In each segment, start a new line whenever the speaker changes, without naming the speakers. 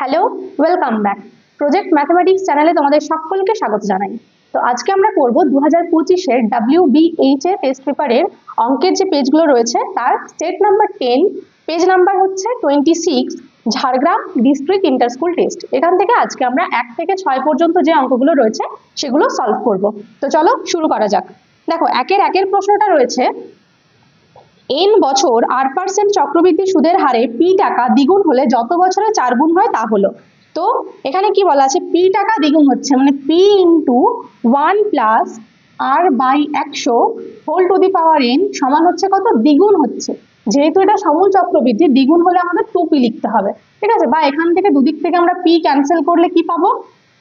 Hello, welcome back. Project mathematics চ্যানেলে তোমাদের সকলকে স্বাগত জানাই। তো আজকে আমরা করব 2025-এর WBH টেস্ট পেপারের অঙ্কের যে পেজগুলো রয়েছে তার স্টেট নাম্বার 10, পেজ নাম্বার হচ্ছে 26, Jhargram district inter school test. এখান থেকে আজকে আমরা 1 থেকে 6 পর্যন্ত যে অঙ্কগুলো রয়েছে সেগুলো সলভ করব। তো চলো শুরু করা যাক। দেখো, একের প্রশ্নটা রয়েছে, n বছর 8% চক্রবৃদ্ধি সুদের হারে p টাকা দ্বিগুণ হলে যত বছরে 4 গুণ হয় তা হলো। তো এখানে কি বলা আছে, p টাকা দ্বিগুণ হচ্ছে মানে p into 1 plus r by 100 whole to the power n সমান হচ্ছে কত, দ্বিগুণ হচ্ছে। যেহেতু এটা সমূল চক্রবৃদ্ধি, দ্বিগুণ হলে আমাদের 2p লিখতে হবে, ঠিক আছে। বা এখান থেকে দুদিক থেকে আমরা p ক্যান্সেল করলে কি পাবো,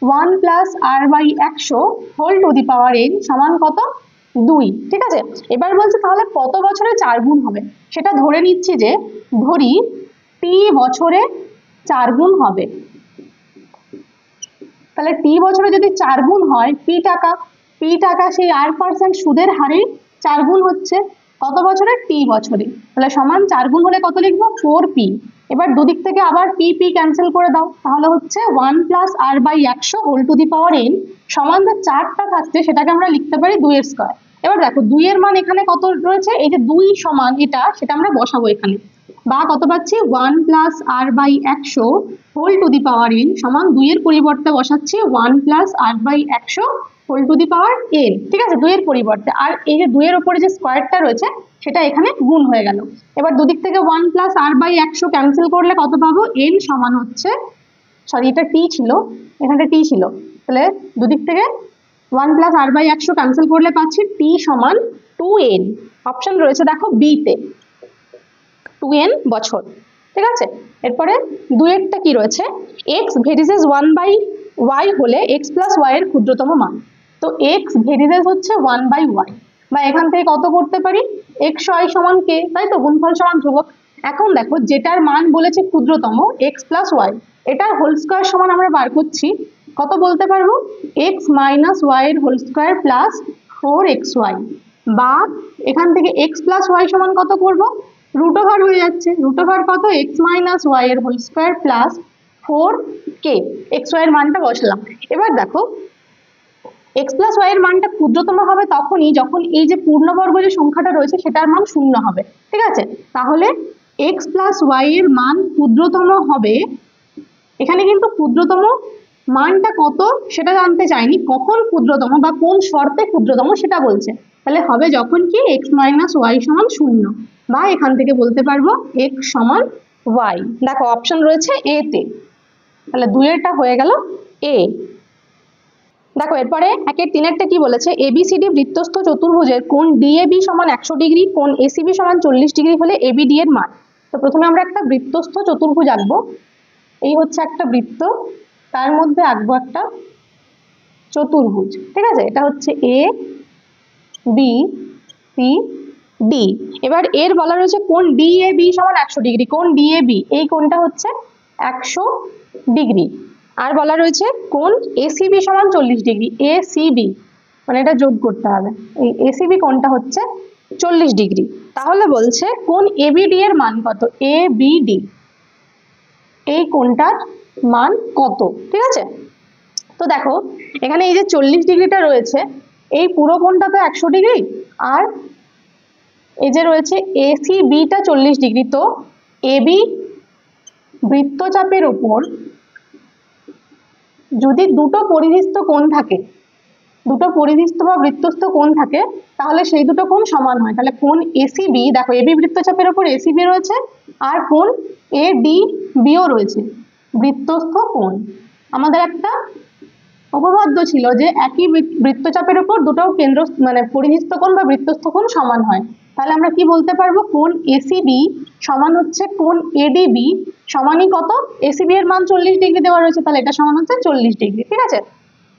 1 plus r by 100 whole to the power n সমান কত, 2, ঠিক আছে। এবার বলছে তাহলে কত বছরে 4 গুণ হবে, সেটা ধরে নিচ্ছি যে ধরি t বছরে 4 গুণ হবে। তাহলে t বছরে যদি 4 গুণ হয়, p টাকা সেই 8% সুদের হারে 4 গুণ হচ্ছে কত বছরে, t বছরে। তাহলে সমান 4 গুণ হলে কত লিখবো, 4p। এবার দুদিক থেকে আবার p ক্যান্সেল করে দাও, তাহলে হচ্ছে 1 plus r by 100 whole to the power n সমান যে 4টা থাকছে সেটাকে আমরা লিখতে পারি 2 এর স্কয়ার। এবার দেখো 2 এর মান এখানে কত রয়েছে, এই যে 2 সমান এটা, সেটা আমরা বসাবো এখানে। বা কত পাচ্ছি, 1 plus r by 100 whole to the power n সমান 2 এর পরিবর্তে বসাচ্ছি 1 plus r by 100 whole to the power n, ঠিক আছে, 2 এর পরিবর্তে। আর এই যে 2 এর উপরে যে স্কয়ারটা রয়েছে সেটা এখানে গুণ হয়ে গেল। এবার দুদিক থেকে 1 প্লাস r বাই 100 ক্যান্সেল করলে কত পাবো, n সমান হচ্ছে, সরি এটা t ছিল, এখানে t ছিল, তাহলে দুদিক থেকে 1 প্লাস r বাই 100 ক্যান্সেল করলে পাচ্ছি t সমান 2n। অপশন রয়েছে দেখো বি তে, 2n বছর, ঠিক আছে। এরপরে 2 এরটা কি রয়েছে, x ভেরিসেস 1 বাই y হলে x প্লাস y এর ক্ষুদ্রতম মান। তো x ভেরিসেস হচ্ছে 1 বাই y, বা এখান থেকে কত করতে পারি, x y সমান k, তাই তো, গুণফল সমান ধ্রুবক। এখন দেখো যেটার মান বলেছে ক্ষুদ্রতম x প্লাস y, এটার হোল স্কয়ার সমান আমরা বার করছি কত বলতে পারবো, x মাইনাস y এর হোল স্কয়ার প্লাস 4xy। বা এখান থেকে x প্লাস y সমান কত করব, রুট ওভার হয়ে যাচ্ছে, রুট ওভার কত, x মাইনাস y এর whole square plus 4k, x y এর মানটা বসলাম। এবার দেখো x প্লাস y এর মানটা ক্ষুদ্রতম হবে তখনই যখন এই যে পূর্ণবর্গ যে সংখ্যাটা রয়েছে সেটার মান 0 হবে, ঠিক আছে। তাহলে x প্লাস y এর মান ক্ষুদ্রতম হবে, এখানে কিন্তু ক্ষুদ্রতম মানটা কত সেটা জানতে চাইনি, কখন ক্ষুদ্রতম বা কোন শর্তে ক্ষুদ্রতম সেটা বলছে। তাহলে হবে যখন কি x মাইনাস y সমান 0, বা এখান থেকে বলতে পারবো x সমান y। দেখো অপশন রয়েছে এ তে, তাহলে 2 এরটা হয়ে গেল এ। দেখো এরপরে 1-3 কি বলেছে, ABCD বৃত্তস্থ চতুর্ভুজের কোণ DAB সমান 100 ডিগ্রি, কোণ ACB সমান 40 ডিগ্রি হলে ABD এর মান। তো প্রথমে আমরা একটা বৃত্তস্থ চতুর্ভুজ আঁকবো, এই হচ্ছে একটা বৃত্ত, তার মধ্যে আঁকবো একটা চতুর্ভুজ, ঠিক আছে। এটা হচ্ছে A B C D। এবার এর বলা রয়েছে কোণ DAB সমান 100 ডিগ্রি, কোণ DAB এই কোণটা হচ্ছে 100 ডিগ্রি। আর বলা রয়েছে কোণ ACB সমান 40 ডিগ্রি, ACB মানে এটা যোগ করতে হবে, এই ACB কোণটা হচ্ছে 40 ডিগ্রি। তাহলে বলছে কোণ ABD এর মান কত, ABD এই কোণটার মান কত, ঠিক আছে। তো দেখো এখানে এই যে 40 ডিগ্রিটা রয়েছে, এই পুরো কোণটা তো 100 ডিগ্রি, আর এই যে রয়েছে ACBটা 40 ডিগ্রি। তো AB বৃত্তচাপের উপর যদি দুটো পরিধিস্থ কোণ থাকে, দুটো পরিধিস্থ বা বৃত্তস্থ কোণ থাকে, তাহলে সেই দুটো কোণ সমান হয়। তাহলে কোণ ACB, দেখো AB বৃত্তচাপের উপর ACB রয়েছে, আর কোণ ADBও রয়েছে, বৃত্তস্থ কোণ। আমাদের একটা উপপাদ্য ছিল যে একই বৃত্তচাপের উপর দুটো কেন্দ্র মানে পরিধিস্থ কোণ বা বৃত্তস্থ কোণ সমান হয়। তাহলে আমরা কি বলতে পারবো, কোণ ACB সমান হচ্ছে কোণ ADB সমানই কত, ACB এর মান 40 ডিগ্রি দেওয়া রয়েছে, তাহলে এটা সমান হচ্ছে 40 ডিগ্রি, ঠিক আছে।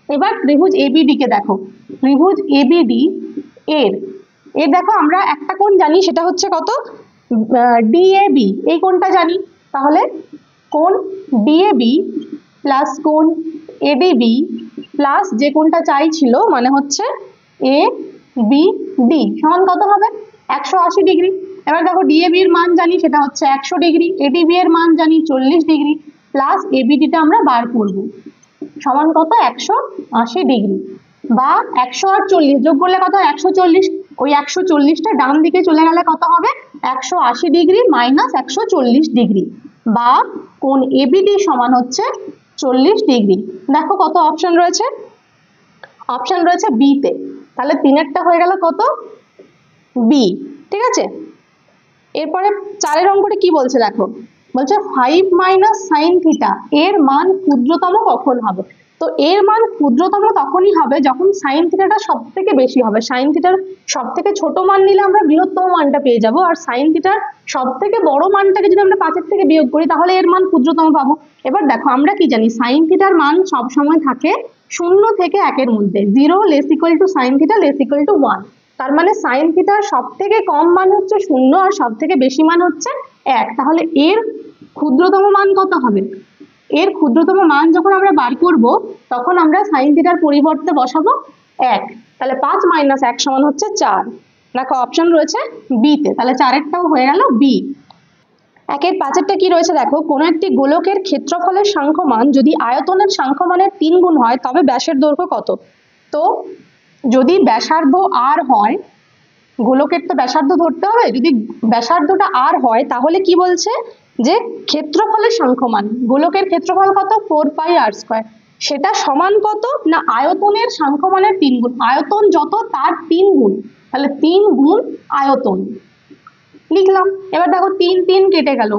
এবার ত্রিভুজ ABD কে দেখো, ত্রিভুজ ABD এর দেখো আমরা একটা কোণ জানি সেটা হচ্ছে কত, DAB এই কোণটা জানি। তাহলে কোণ DAB প্লাস কোণ ADB প্লাস যে কোণটা চাইছিল মানে হচ্ছে ABD সমান কত হবে, 180 ডিগ্রি। এবার দেখো DAB এর মান জানি সেটা হচ্ছে 100 ডিগ্রি, ADB এর মান জানি 40 ডিগ্রি, প্লাস এবিডিটা আমরা বার করব, সমান কত 180 ডিগ্রি, বা 100 আর 40 যোগ করলে কত 140, ওই 140টা ডান দিকে চলে গেলে কত হবে 180 ডিগ্রি মাইনাস 140 ডিগ্রি, বা কোণ এবিডি সমান হচ্ছে 40 ডিগ্রি। দেখো কত অপশন রয়েছে, অপশন রয়েছে বি তে, তাহলে তিনেরটা হয়ে গেল কত বি। ঠিক আছে, এরপরে 4 অঙ্কটা কি বলছে দেখো, বলছে 5 মাইনাস সাইন থিটা এর মান ক্ষুদ্রতম কখন হবে। তো এর মান ক্ষুদ্রতম তখনই হবে যখন সাইন থিটাটা সব থেকে বেশি হবে। সাইন থিটার সব থেকে ছোট মান নিলে আমরা বৃহত্তম মানটা পেয়ে যাব, আর সাইন থিটার সব থেকে বড় মানটাকে যদি আমরা 5 থেকে বিয়োগ করি তাহলে এর মান ক্ষুদ্রতম পাবো। এবার দেখো আমরা কি জানি, সাইন থিটার মান সব সময় থাকে 0 থেকে 1 এর মধ্যে, 0 less equal to sine theta less equal to 1। তার মানে সাইন থিটার সব থেকে কম মান হচ্ছে 0 আর সব থেকে বেশি মান হচ্ছে 1। তাহলে এর ক্ষুদ্রতম মান কত হবে, এর ক্ষুদ্রতম মান যখন আমরা বার করব তখন আমরা সাইন থিটার পরিবর্তে বসাবো 1, তাহলে 5 মাইনাস 1 সমান হচ্ছে 4। দেখো অপশন রয়েছে বি তে, তাহলে 4এরটাও হয়ে গেল বি। 1-এর 5-এরটা কি রয়েছে দেখো, কোনো একটি গোলকের ক্ষেত্রফলের সাংখ্যমান যদি আয়তনের সাংখ্যমানের 3 গুণ হয় তবে ব্যাসের দৈর্ঘ্য কত। তো যদি ব্যাসার্ধ আর হয়, গোলকের তো ব্যাসার্ধ ধরতে হবে, যদি ব্যাসার্ধটা আর হয় তাহলে কি বলছে যে ক্ষেত্রফলের সাংখ্যমান, গোলকের ক্ষেত্রফল কত 4 পাই আর স্কয়ার, সেটা সমান কত না আয়তনের সাংখ্যমানের 3 গুণ, আয়তন যত তার 3 গুণ, তাহলে 3 গুণ আয়তন লিখলাম। এবার দেখো 3 3 কেটে গেল,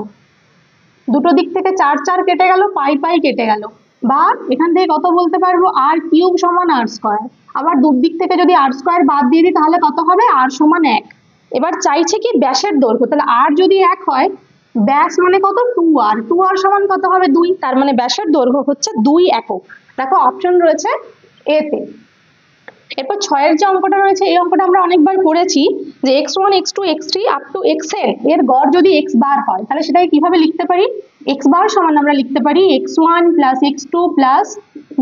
দুটো দিক থেকে 4 4 কেটে গেল, পাই পাই কেটে গেল, বা এখান থেকে কত বলতে পারবো আর কিউব সমান আর স্কয়ার, আবার দুদিক থেকে যদি আর স্কয়ার বাদ দিয়ে দিই তাহলে কত হবে আর সমান 1। এবার চাইছে কি ব্যাসের দৈর্ঘ্য, তাহলে আর যদি 1 হয় ব্যাস মানে কত 2r, 2r সমান কত হবে 2, তার মানে ব্যাসের দৈর্ঘ্য হচ্ছে 2 একক। দেখো অপশন রয়েছে এ তে। এরপর 6-এর যে অঙ্কটা রয়েছে এই অঙ্কটা আমরা অনেকবার করেছি, যে x1 x2 x3 up to xn এর গড় যদি x বার হয় তাহলে সেটাকে কিভাবে লিখতে পারি, x বার সমান আমরা লিখতে পারি x1 plus x2 plus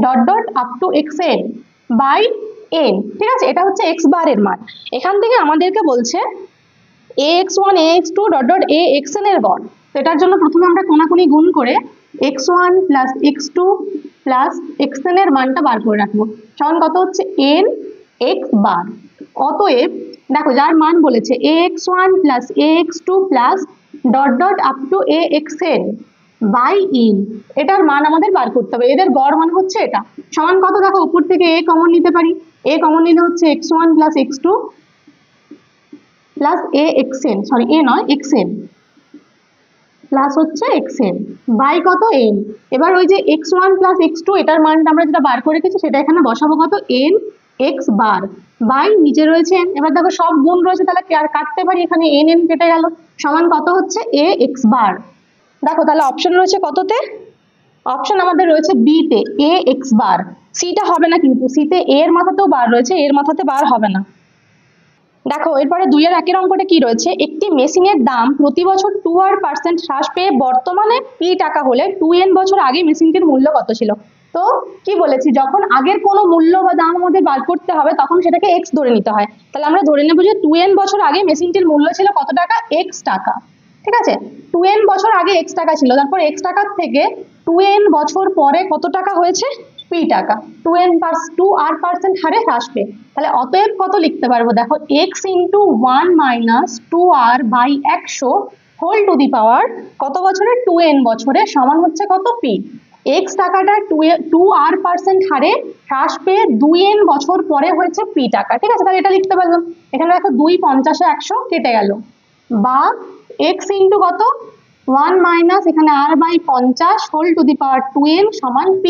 dot dot up to xn by n। ঠিক আছে, এটা হচ্ছে x বার এর মান। এখান থেকে আমাদেরকে বলছে ax1 ax2 dot dot axn এর গড়। তো এটার জন্য প্রথমে আমরা কোনাকুনি গুণ করে x1 plus x2 plus xn এর মানটা বার করে রাখবো, সমান কত হচ্ছে n x বার। অতএব দেখো যার মান বলেছে ax1 plus ax2 plus dot dot up to axn by n, এটার মান আমাদের বার করতে হবে, এদের গড় মান হচ্ছে এটা, সমান কত দেখো উপর থেকে a কমন নিতে পারি, a কমন নিলে হচ্ছে x1 plus x2 plus axn, sorry a নয় xn প্লাস হচ্ছে xn বাই কত n। এবার ওই যে x1 প্লাস x2 এটার মানটা আমরা যেটা বার করে রেখেছি সেটা এখানে বসাবো কত n x বার বাই নিচে রয়েছে n। এবার দেখো সব গুণ রয়েছে তাহলে আর কাটতে পারি, এখানে n n কেটে গেল, সমান কত হচ্ছে a x বার। দেখো তাহলে অপশন রয়েছে কততে, অপশন আমাদের রয়েছে বি তে a x বার, সিটা হবে না কিন্তু, সিতে a এর মাথাতেও বার রয়েছে, এর মাথাতে বার হবে না। দেখো এরপরে 2-এর 1-এর অঙ্কটা কি রয়েছে, একটি মেশিনের দাম প্রতি বছর 2% হ্রাস পেয়ে বর্তমানে p টাকা হলে 2n বছর আগে মেশিনটির মূল্য কত ছিল। তো কি বলেছি, যখন আগের কোনো মূল্য বা দাম আমাদের বার করতে হবে তখন সেটাকে x ধরে নিতে হয়, তাহলে আমরা ধরে নেব যে 2n বছর আগে মেশিনটির মূল্য ছিল কত টাকা, x টাকা। ঠিক আছে, 2n বছর আগে x টাকা ছিল, তারপর x টাকার থেকে 2n বছর পরে কত টাকা হয়েছে p টাকা, 2r% হারে হ্রাস পেয়ে, তাহলে অতএব কত লিখতে পারবো দেখো x into 1 minus 2r by 100 whole to the power কত বছরে 2n বছরে সমান হচ্ছে কত p। x টাকাটা 2r% হারে হ্রাস পেয়ে 2n বছর পরে হয়েছে p টাকা। ঠিক আছে, তাহলে এটা লিখতে পারলাম, এখানে দেখো 2 50 100 কেটে গেল, বা x ইন্টু কত 1 মাইনাস এখানে r by 50 whole to the power 2n সমান p।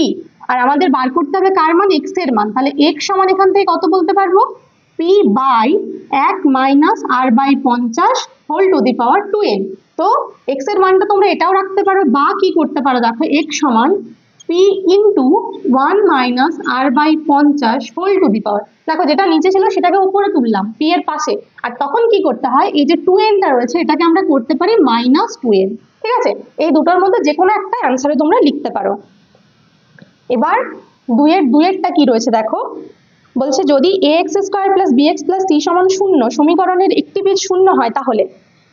আর আমাদের বার করতে হবে কার মান, x এর মান, তাহলে x সমান এখান থেকে কত বলতে পারবো p by 1 minus r by 50 whole to the power 2n। তো x এর মানটা তোমরা এটাও রাখতে পারো, বা কি করতে পারো দেখো x সমান p into 1 minus r by 50 whole to the power, দেখো যেটা নিচে ছিল সেটাকে উপরে তুললাম p এর পাশে, আর তখন কি করতে হয় এই যে 2n টা রয়েছে এটাকে আমরা করতে পারি মাইনাস 2n। ঠিক আছে, এই দুটোর মধ্যে যে কোনো একটা অ্যান্সারে তোমরা লিখতে পারো। এবার 2-এরটা কি রয়েছে দেখো, বলছে যদি ax square plus bx plus c সমান 0 সমীকরণের একটি বীজ শূন্য হয় তাহলে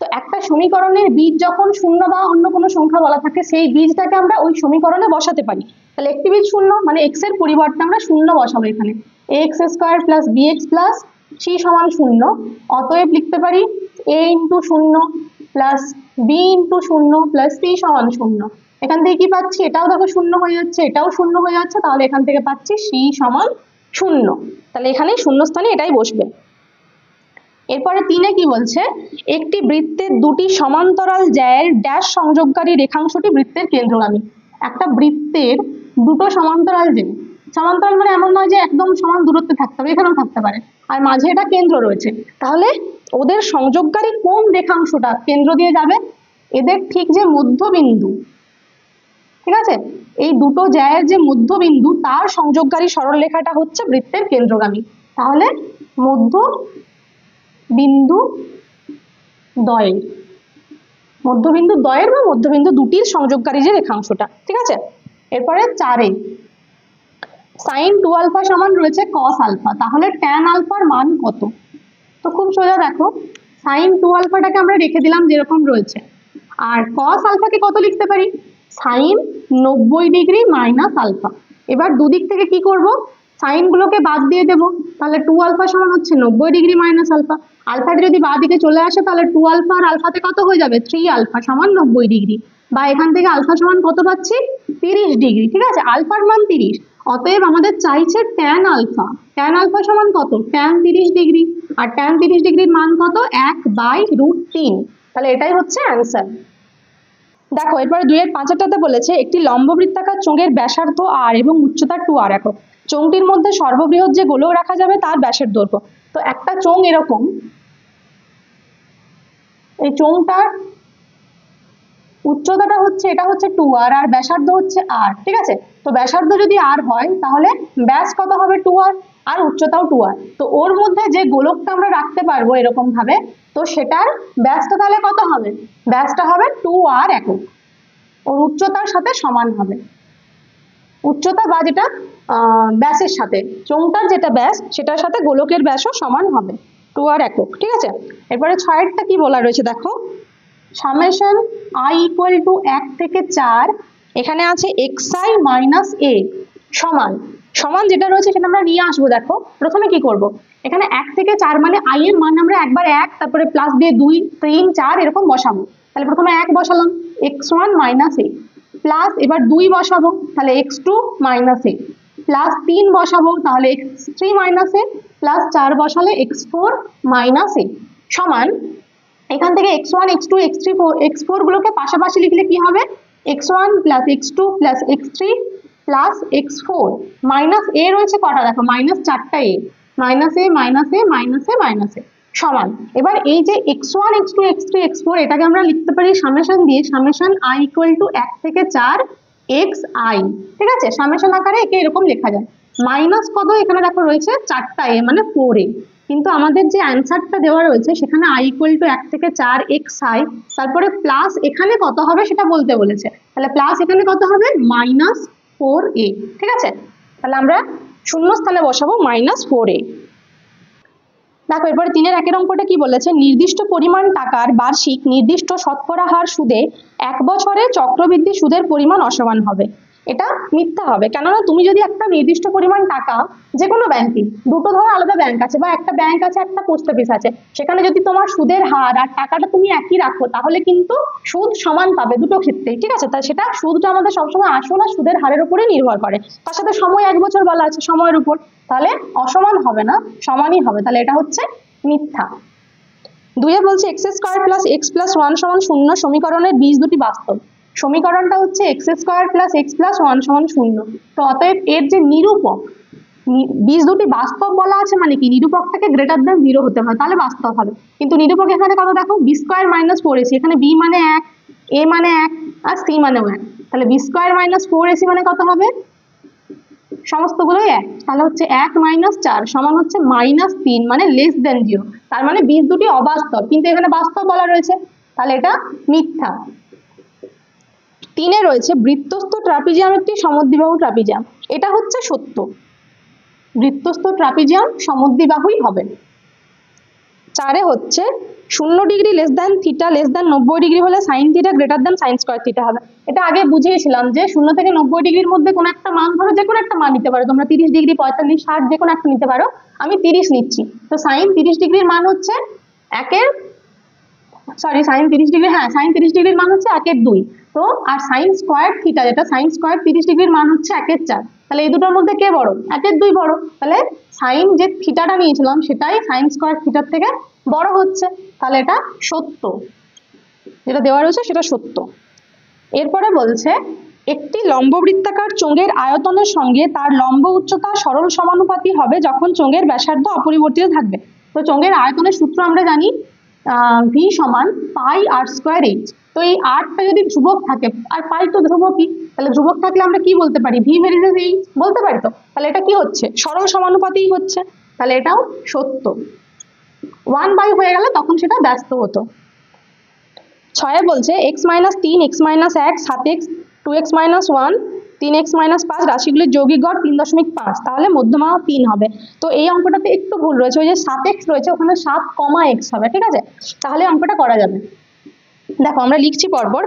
তো একটা সমীকরণের বীজ যখন শূন্য বা অন্য কোনো সংখ্যা বলা থাকে সেই বীজটাকে আমরা ওই সমীকরণে বসাতে পারি। তাহলে একটি বীজ শূন্য মানে এক্স এর পরিবর্তে আমরা শূন্য বসাবো এখানে, x square plus b x plus c সমান শূন্য। অতএব লিখতে পারি এ ইন্টু শূন্য প্লাস বি ইন্টু শূন্য প্লাস সি সমান শূন্য। এখান থেকে কি পাচ্ছি, এটাও দেখো শূন্য হয়ে যাচ্ছে, এটাও শূন্য হয়ে যাচ্ছে, তাহলে এখান থেকে পাচ্ছি সি সমান শূন্য। তাহলে এখানে শূন্য স্থানে এটাই বসবে। এরপরে 3 কি বলছে, একটি বৃত্তের দুটি সমান্তরাল জ্যায়ের ড্যাশ সংযোগকারী রেখাংশটি বৃত্তের কেন্দ্রগামী। একটা বৃত্তের দুটো সমান্তরাল জ্যা, সমান্তরাল মানে এমন নয় যে একদম সমান দূরত্বে থাকতে হবে, এখানেও থাকতে পারে, আর মাঝে এটা কেন্দ্র রয়েছে, তাহলে ওদের সংযোগকারী কোন রেখাংশটা কেন্দ্র দিয়ে যাবে, এদের ঠিক যে মধ্যবিন্দু, ঠিক আছে, এই দুটো জ্যায়ের যে মধ্যবিন্দু তার সংযোগকারী সরলরেখাটা হচ্ছে বৃত্তের কেন্দ্রগামী। তাহলে মধ্যবিন্দু দ্বয়ের বা মধ্যবিন্দু দুটির সংযোগকারী যে রেখাংশটা, ঠিক আছে। এরপরে 4 sin 2 আলফা সমান রয়েছে cos আলফা, তাহলে tan আলফার মান কত? তো খুব সোজা, দেখো sin 2 আলফাটাকে আমরা রেখে দিলাম যেরকম রয়েছে, আর cos আলফাকে কত লিখতে পারি, sin 90 ডিগ্রি মাইনাস আলফা। এবার দুদিক থেকে কি করব, সাইন গুলোকে বাদ দিয়ে দেব, তাহলে 2 আলফা সমান হচ্ছে 90 ডিগ্রি মাইনাস আলফা। আলফাটা যদি বাঁ দিকে চলে আসে তাহলে 2 আলফা আর আলফাতে কত হয়ে যাবে, 3 আলফা সমান 90 ডিগ্রি, বা এখান থেকে আলফা সমান কত পাচ্ছি, 30 ডিগ্রি, ঠিক আছে, আলফার মান 30। অতএব আমাদের চাইছে tan আলফা, tan আলফা সমান কত, tan 30 ডিগ্রি, আর tan 30 ডিগ্রির মান কত, 1/√3। তাহলে এটাই হচ্ছে অ্যান্সার। দেখো এরপরে 2-5 বলেছে একটি লম্ববৃত্তাকার চোঙের ব্যাসার্ধ r এবং উচ্চতা 2r একক, চোঙটির মধ্যে সর্ববৃহৎ যে গোলক রাখা যাবে তার ব্যাসের দৈর্ঘ্য। তো একটা চোঙ এরকম, এই চোঙটার উচ্চতাটা হচ্ছে, এটা হচ্ছে 2r আর ব্যাসার্ধ হচ্ছে r, ঠিক আছে। তো ব্যাসার্ধ যদি r হয় তাহলে ব্যাস কত হবে, 2r, আর উচ্চতাও 2r। তো ওর মধ্যে যে গোলকটা আমরা রাখতে পারবো এরকম ভাবে, তো সেটার ব্যাসটা তাহলে কত হবে, ব্যাসটা হবে 2r একক, ওর উচ্চতার সাথে সমান হবে, উচ্চতা বা যেটা ব্যাসের সাথে, চোঙটার যেটা ব্যাস সেটার সাথে গোলকের ব্যাসও সমান হবে, 2r একক, ঠিক আছে। এরপরে 6টা কি বলা রয়েছে দেখো, সামেশন i ইকুয়াল টু 1 থেকে 4, এখানে আছে xi মাইনাস a সমান, সমান যেটা রয়েছে সেটা আমরা নিয়ে আসবো। দেখো প্রথমে কি করব, এখানে 1 থেকে 4 মানে i এর মান আমরা একবার 1, তারপরে প্লাস দিয়ে 2 3 4 এরকম বসাবো। তাহলে প্রথমে 1 বসালাম, x1 মাইনাস a, প্লাস এবার 2 বসাবো, তাহলে x2 মাইনাস a, প্লাস 3 বসাবো, তাহলে x3 মাইনাস a, প্লাস 4 বসালে x4 মাইনাস a সমান, এখান থেকে x1 x2 x3 x4 গুলোকে পাশাপাশি লিখলে কি হবে, x1 plus x2 plus x3 plus x4 minus a রয়েছে কটা, দেখো মাইনাস 4টা a, minus a minus a minus a minus a সমান। এবার এই যে x1 x2 x3 x4 এটাকে আমরা লিখতে পারি সামেশন দিয়ে, সামেশন i ইকুয়াল টু 1 থেকে 4 xi, ঠিক আছে, সামেশন আকারে একে এরকম লেখা যায়। মাইনাস কত, এখানে দেখো রয়েছে 4টা a মানে 4a, কিন্তু আমাদের যে অ্যান্সারটা দেওয়া রয়েছে সেখানে i ইকুয়াল টু 1 থেকে 4 xi, তারপরে প্লাস এখানে কত হবে সেটা বলতে বলেছে, তাহলে প্লাস এখানে কত হবে, মাইনাস 4a, ঠিক আছে। তাহলে আমরা শূন্য স্থানে বসাবো মাইনাস 4a। দেখো এরপরে 3-1 অঙ্কটা কি বলেছে, নির্দিষ্ট পরিমাণ টাকার বার্ষিক নির্দিষ্ট শতকরা হার সুদে 1 বছরে চক্রবৃদ্ধি সুদের পরিমাণ অসমান হবে। এটা মিথ্যা হবে, কেননা তুমি যদি একটা নির্দিষ্ট পরিমাণ টাকা, যে কোনো ব্যাংকে, দুটো ধরো আলাদা ব্যাংক আছে বা একটা ব্যাংক আছে একটা পোস্ট অফিস আছে, সেখানে যদি তোমার সুদের হার আর টাকাটা তুমি একই রাখো তাহলে কিন্তু সুদ সমান পাবে দুটো ক্ষেত্রেই, ঠিক আছে। তাই সেটা সুদটা আমাদের সবসময় আসল আর সুদের হারের উপরে নির্ভর করে, তার সাথে সময় 1 বছর বলা আছে সময়ের উপর, তাহলে অসমান হবে না, সমানই হবে, তাহলে এটা হচ্ছে মিথ্যা। 2 বলছে x square plus x plus 1 সমান 0 সমীকরণের বীজ দুটি বাস্তব। সমীকরণটা হচ্ছে x square plus x plus 1 সমান 0, তো অতএব এর যে নিরূপক, বীজ দুটি বাস্তব বলা আছে মানে কি, নিরূপকটাকে গ্রেটার দ্যান 0 হতে হয় তাহলে বাস্তব হবে। কিন্তু নিরূপক এখানে কত দেখো, b স্কয়ার মাইনাস 4ac, এখানে b মানে 1, a মানে 1 আর c মানেও 1, তাহলে b স্কয়ার মাইনাস 4ac মানে কত হবে, সমস্তগুলোই 1, তাহলে হচ্ছে 1 মাইনাস 4 সমান হচ্ছে মাইনাস 3 মানে লেস দেন 0, তার মানে বীজ দুটি অবাস্তব, কিন্তু এখানে বাস্তব বলা রয়েছে, তাহলে এটা মিথ্যা। 3 রয়েছে বৃত্তস্থ ট্রাপিজিয়াম একটি সমদ্বিবাহু ট্রাপিজিয়াম, এটা হচ্ছে সত্য, বৃত্তস্থ ট্রাপিজিয়াম সমদ্বিবাহুই হবে। 4 হচ্ছে 0 degree less than theta less than 90 degree হলে sine theta greater than sine square theta হবে। এটা আগে বুঝিয়েছিলাম যে 0 থেকে 90 ডিগ্রির মধ্যে কোনো একটা মান ধরো, যে কোনো একটা মান নিতে পারো তোমরা, 30 ডিগ্রি 45 60 যে কোনো একটা নিতে পারো। আমি 30 নিচ্ছি, তো সাইন 30 ডিগ্রির মান হচ্ছে একের সাইন 30 ডিগ্রি, হ্যাঁ সাইন 30 ডিগ্রির মান হচ্ছে 1/2। তো আর সাইন স্কোয়ার থিটা, যেটা সাইন স্কোয়ার 30 ডিগ্রির মান হচ্ছে 1/4। তাহলে এই দুটোর মধ্যে কে বড়? 1/2 বড়। তাহলে সাইন যে থিটাটা নিয়েছিলাম সেটাই সাইন স্কোয়ার থিটার থেকে বড় হচ্ছে, তাহলে এটা সত্য, যেটা দেওয়া রয়েছে সেটা সত্য। এরপরে বলছে একটি লম্ববৃত্তাকার চোঙের আয়তনের সঙ্গে তার লম্ব উচ্চতা সরল সমানুপাতি হবে যখন চোঙের ব্যাসার্ধ অপরিবর্তিত থাকবে। তো চোঙের আয়তনের সূত্র আমরা জানি, ভি সমান পাই আর স্কোয়ার এইচ। তো এই আরটা যদি ধ্রুবক থাকে, আর পাই তো ধ্রুবকই, তাহলে ধ্রুবক থাকলে আমরা কি বলতে পারি? ভি ভ্যারিজেস এইচ বলতে পারি। তো তাহলে এটা কি হচ্ছে? সরল সমানুপাতি হচ্ছে, তাহলে এটাও সত্য। 1/, হয়ে গেলে তখন সেটা ব্যস্ত হতো। 6 বলছে x - 3 x - 1 7x 2x - 1 3x - 5 রাশিগুলির যৌগিক গড় 3.5, তাহলে মধ্যমা 3 হবে। তো এই অঙ্কটাতে একটু ভুল রয়েছে, ওই যে 7x রয়েছে ওখানে 7, হবে, ঠিক আছে, তাহলে অঙ্কটা করা যাবে। দেখো আমরা লিখছি পরপর,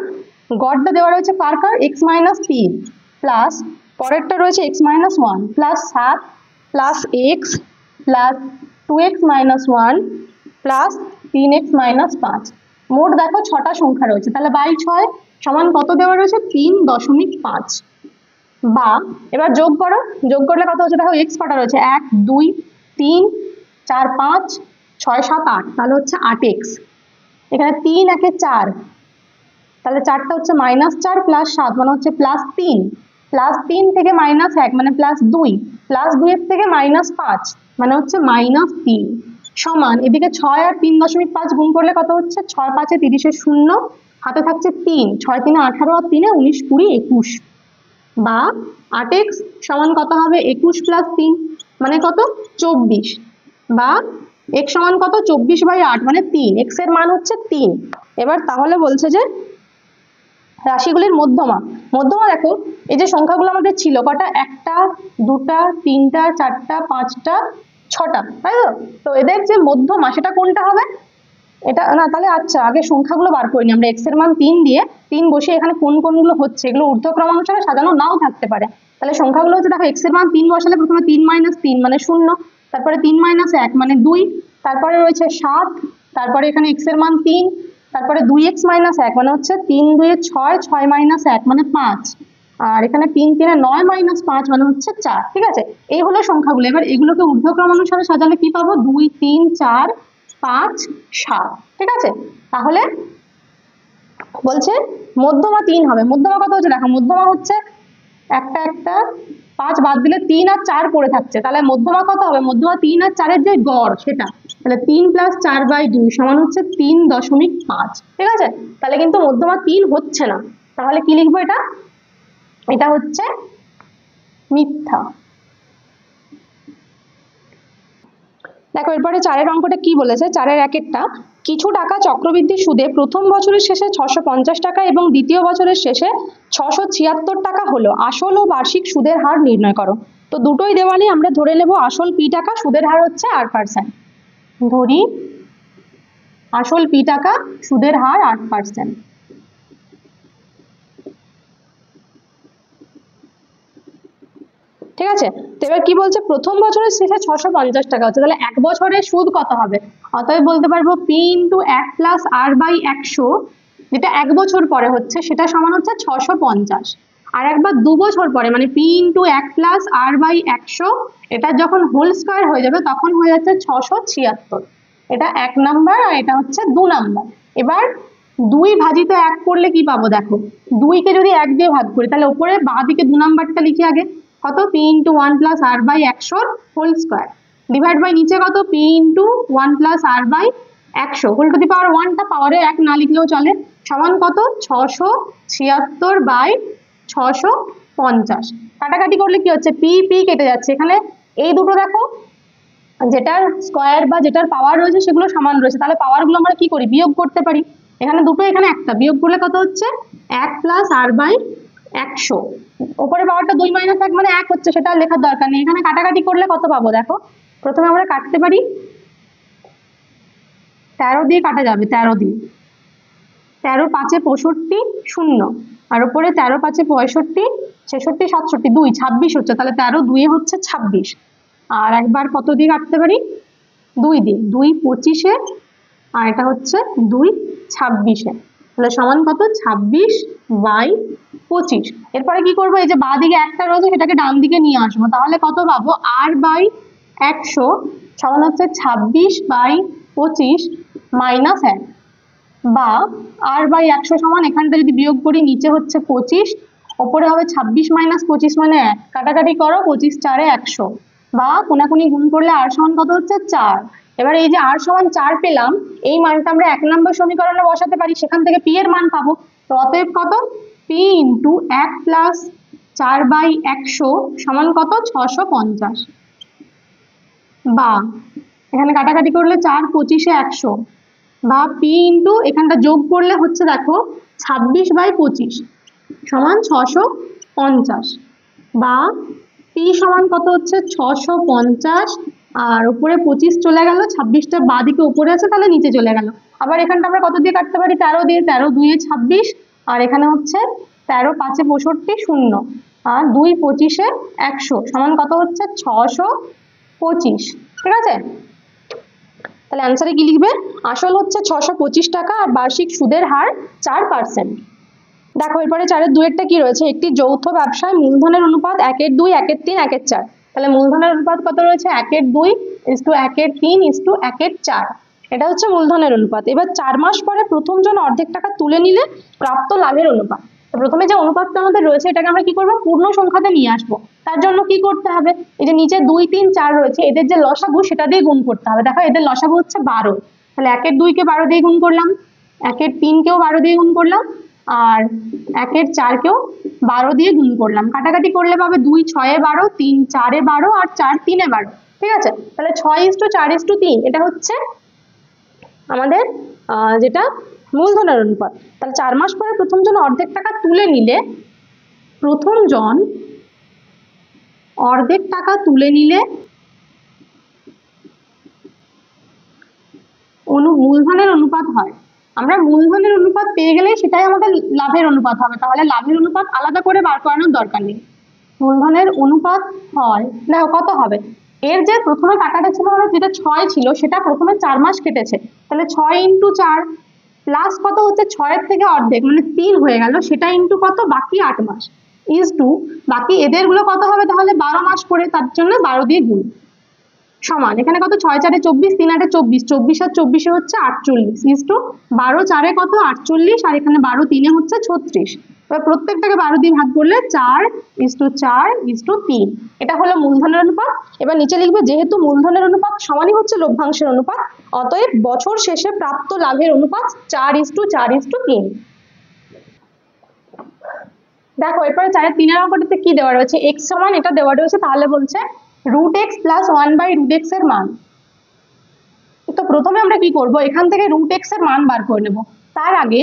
গড়টা দেওয়া রয়েছে কার কার? x - 3 প্লাস পরেরটা রয়েছে x - 1 plus 7 plus x plus 2x - 1 plus 3x - 5। মোট দেখো 6টা সংখ্যা রয়েছে, তাহলে বাই 6 সমান কত দেওয়া রয়েছে? 3.5। বা এবার যোগ করো, যোগ করলে কত হচ্ছে? দেখো x কটা রয়েছে? 1 2 3 4 5 6 7 8, তাহলে হচ্ছে 8x। এখানে 3 একে 4, তাহলে 4টা হচ্ছে -4 প্লাস 7 মানে হচ্ছে +3, +3 থেকে -1 মানে +2, +2 থেকে -5 মানে হচ্ছে -3 সমান এদিকে 6 আর 3.5 গুণ করলে কত হচ্ছে? 6 5 30 0, হাতে থাকছে 3, 6 3 18 আর 3 19 20 21, বা 8x সমান কত হবে? 21 + 3 মানে কত? 24, বা x সমান কত? 24/8 মানে 3, x এর মান হচ্ছে 3। এবার তাহলে বলছে যে রাশিগুলির মধ্যমা, মধ্যমা দেখো এই যে সংখ্যাগুলো আমাদের ছিল কটা? 1টা 2টা 3টা 4টা 5টা 6টা, তাই তো? তো এদের যে মধ্যমা সেটা কোনটা হবে? এটা না, তাহলে আচ্ছা আগে সংখ্যাগুলো বার করিনি আমরা। x এর মান 3 দিয়ে 3 বসে এখানে কোন কোনগুলো হচ্ছে, এগুলো ঊর্ধ্বক্রম অনুসারে সাজানো নাও থাকতে পারে। তাহলে সংখ্যাগুলো হচ্ছে, দেখো x এর মান 3 বসালে প্রথমে 3 - 3 মানে 0, তারপরে 3 - 1 মানে 2, তারপরে রয়েছে 7, তারপরে এখানে x এর মান 3, তারপরে 2x - 1 মানে হচ্ছে 3 2 6, 6 - 1 মানে 5, আর এখানে 3 3 9 - 5 মানে হচ্ছে 4, ঠিক আছে? এই হলো সংখ্যাগুলো। এবার এগুলোকে ঊর্ধ্বক্রম অনুসারে সাজালে কি পাবো? 2 3 4 5 7, ঠিক আছে? তাহলে বলছে মধ্যমা 3 হবে। মধ্যমা কত হচ্ছে? দেখো মধ্যমা হচ্ছে একটা 5 বাদ দিলে 3 আর 4 পড়ে থাকছে, তাহলে মধ্যমা কত হবে? মধ্যমা 3 আর 4-এর যে গড় সেটা, তাহলে 3 + 4/2 সমান হচ্ছে 3.5, ঠিক আছে? তাহলে কিন্তু মধ্যমা 3 হচ্ছে না, তাহলে কি লিখবো? এটা এটা হচ্ছে মিথ্যা। দেখো এরপরে 4-এর অঙ্কটা কি বলেছে? 4-এর 1-এরটা, কিছু টাকা চক্রবৃদ্ধি সুদে প্রথম বছরের শেষে 650 টাকা এবং দ্বিতীয় বছরের শেষে 676 টাকা হলো, আসল ও বার্ষিক সুদের হার নির্ণয় করো। তো দুটোই দেওয়া নেই, আমরা ধরে নেব আসল p টাকা, সুদের হার হচ্ছে 8%। ধরি আসল p টাকা, সুদের হার 8%। ঠিক আছে? তো এবার কি বলছে? প্রথম বছরের শেষে 650 টাকা হচ্ছে, তাহলে এক বছরের সুদ কত হবে? অতএব বলতে পারবো p × 1 + r/100, যেটা এক বছর পরে হচ্ছে সেটা সমান হচ্ছে 650। আর একবার 2 বছর পরে মানে p × 1 + r/100, এটা যখন হোল স্কয়ার হয়ে যাবে তখন হয়ে যাচ্ছে 676। এটা 1 নাম্বার আর এটা হচ্ছে 2 নাম্বার। এবার 2/1 করলে কি পাবো? দেখো 2 কে যদি 1 দিয়ে ভাগ করি তাহলে উপরে বাঁ দিকে 2 নাম্বারটা লিখি আগে, কত? p × 1 + r/100 whole square divide by নিচে কত? p × 1 + r/100 whole to the power 1, টা পাওয়ারে 1 না লিখলেও চলে, সমান কত? 676/650। কাটাকাটি করলে কি হচ্ছে? p p কেটে যাচ্ছে, এখানে এই দুটো দেখো যেটার স্কয়ার বা যেটার পাওয়ার রয়েছে সেগুলো সমান রয়েছে, তাহলে পাওয়ারগুলো আমরা কি করি? বিয়োগ করতে পারি। এখানে দুটো এখানে একটা, বিয়োগ করলে কত হচ্ছে? 1 + r/100, উপরে পাওয়ারটা 2 - 1 মানে 1 হচ্ছে, সেটা লেখার দরকার নেই। এখানে কাটাকাটি করলে কত পাবো? দেখো প্রথমে আমরা কাটতে পারি, 13 দিয়ে কাটা যাবে, 13 দিয়ে, 13 5 65 শূন্য, আর উপরে 13 5 65 66 67 2 26 হচ্ছে, তাহলে 13 2 হচ্ছে 26। আর একবার কত দিয়ে কাটতে পারি, 2 দিয়ে, 2 25-এ, আর এটা হচ্ছে 2 26-এ, তাহলে সমান কত 26/25। এরপরে কি করবো, এই যে বাঁ দিকে একটা রয়েছে সেটাকে ডান দিকে নিয়ে আসবো, তাহলে কত পাবো, r/100 সমান হচ্ছে 26/25 মাইনাস 1, বা r/100 সমান এখানটা যদি বিয়োগ করি নিচে হচ্ছে 25, ওপরে হবে 26 - 25 মানে 1, কাটাকাটি করো, 25 4 100, বা কোনাকুনি গুণ করলে r সমান কত হচ্ছে 4। এবার এই যে r সমান 4 পেলাম, এই মানটা আমরা 1 নম্বর সমীকরণে বসাতে পারি, সেখান থেকে p এর মান পাবো। তো অতএব কত, p × 1 + 4/100 সমান কত 650, বা এখানে কাটাকাটি করলে 4 25-এ 100, বা p ইন্টু এখানটা যোগ করলে হচ্ছে দেখো 26/25 সমান 650, বা p সমান কত হচ্ছে 650, আর উপরে 25 চলে গেল, 26টা বাঁ দিকে উপরে আছে তাহলে নিচে চলে গেল। আবার এখানটা আমরা কত দিয়ে কাটতে পারি, 13 দিয়ে, 13 2 26, আর এখানে হচ্ছে 13 5 65 শূন্য, আর 2 25-এ 100 সমান কত হচ্ছে 625। ঠিক আছে, তাহলে অ্যান্সারে কি লিখবে, আসল হচ্ছে 625 টাকা আর বার্ষিক সুদের হার 4%। দেখো এরপরে 4-এর 2-এরটা কি রয়েছে, একটি যৌথ ব্যবসায় মূলধনের অনুপাত 1/2 1/3 1/4, তাহলে মূলধনের অনুপাত কত রয়েছে 1/2 = 1/3 = 1/4, এটা হচ্ছে মূলধনের অনুপাত। এবার 4 মাস পরে প্রথম জন অর্ধেক টাকা তুলে নিলে প্রাপ্ত লাভের অনুপাত। তো প্রথমে যে অনুপাতটা আমাদের রয়েছে এটাকে আমরা কি করব, পূর্ণ সংখ্যাতে নিয়ে আসবো। তার জন্য কি করতে হবে, এই যে নিচে 2 3 4 রয়েছে, এদের যে লসাগু সেটা দিয়ে গুণ করতে হবে। দেখো এদের লসাগু হচ্ছে 12, তাহলে 1/2-কে 12 দিয়ে গুণ করলাম, 1/3-কেও 12 দিয়ে গুণ করলাম, আর 1/4-কেও 12 দিয়ে গুণ করলাম। কাটাকাটি করলে পাবে 2 6-এ 12, 3 4-এ 12, আর 4 3-এ 12। ঠিক আছে, তাহলে 6:4:3 এটা হচ্ছে আমাদের যেটা মূলধনের অনুপাত। তাহলে 4 মাস পরে প্রথম জন অর্ধেক টাকা তুলে নিলে, প্রথম জন অর্ধেক টাকা তুলে নিলে মূলধনের অনুপাত হয়। আমরা মূলধনের অনুপাত পেয়ে গেলে সেটাই আমাদের লাভের অনুপাত হবে, তাহলে লাভের অনুপাত আলাদা করে বার করানোর দরকার নেই। মূলধনের অনুপাত হয়, দেখো কত হবে, এর যে প্রথমে টাকাটা ছিল হলো যেটা 6 ছিল সেটা প্রথমে 4 মাস কেটেছে, তাহলে 6 × 4 প্লাস কত হচ্ছে 6-এর থেকে অর্ধেক মানে 3 হয়ে গেল, সেটা ইন্টু কত বাকি 8 মাস ইজ টু বাকি এদের গুলো কত হবে তাহলে 12 মাস করে, তার জন্য 12 দিয়ে গুণ, সমান এখানে কত 6 4-এ 24, 3 8-এ 24, 24 আর 24-এ হচ্ছে 48 ইজ টু 12 4-এ কত 48, আর এখানে 12 3-এ হচ্ছে 36। এবার প্রত্যেকটাকে 12 দিয়ে ভাগ করলে 4:4:3, এটা হলো মূলধনের অনুপাত। এবার নিচে লিখবে যেহেতু মূলধনের অনুপাত সমানই হচ্ছে লভ্যাংশের অনুপাত, অতএব বছর শেষে প্রাপ্ত লাভের অনুপাত 4:4:3। দেখো এরপরে 4-এর 3-এর অঙ্কটাতে কি দেওয়া রয়েছে, x সমান এটা দেওয়া রয়েছে, তাহলে বলছে √x + 1/√x এর মান। তো প্রথমে আমরা কি করব, এখান থেকে √x এর মান বার করে নেব। তার আগে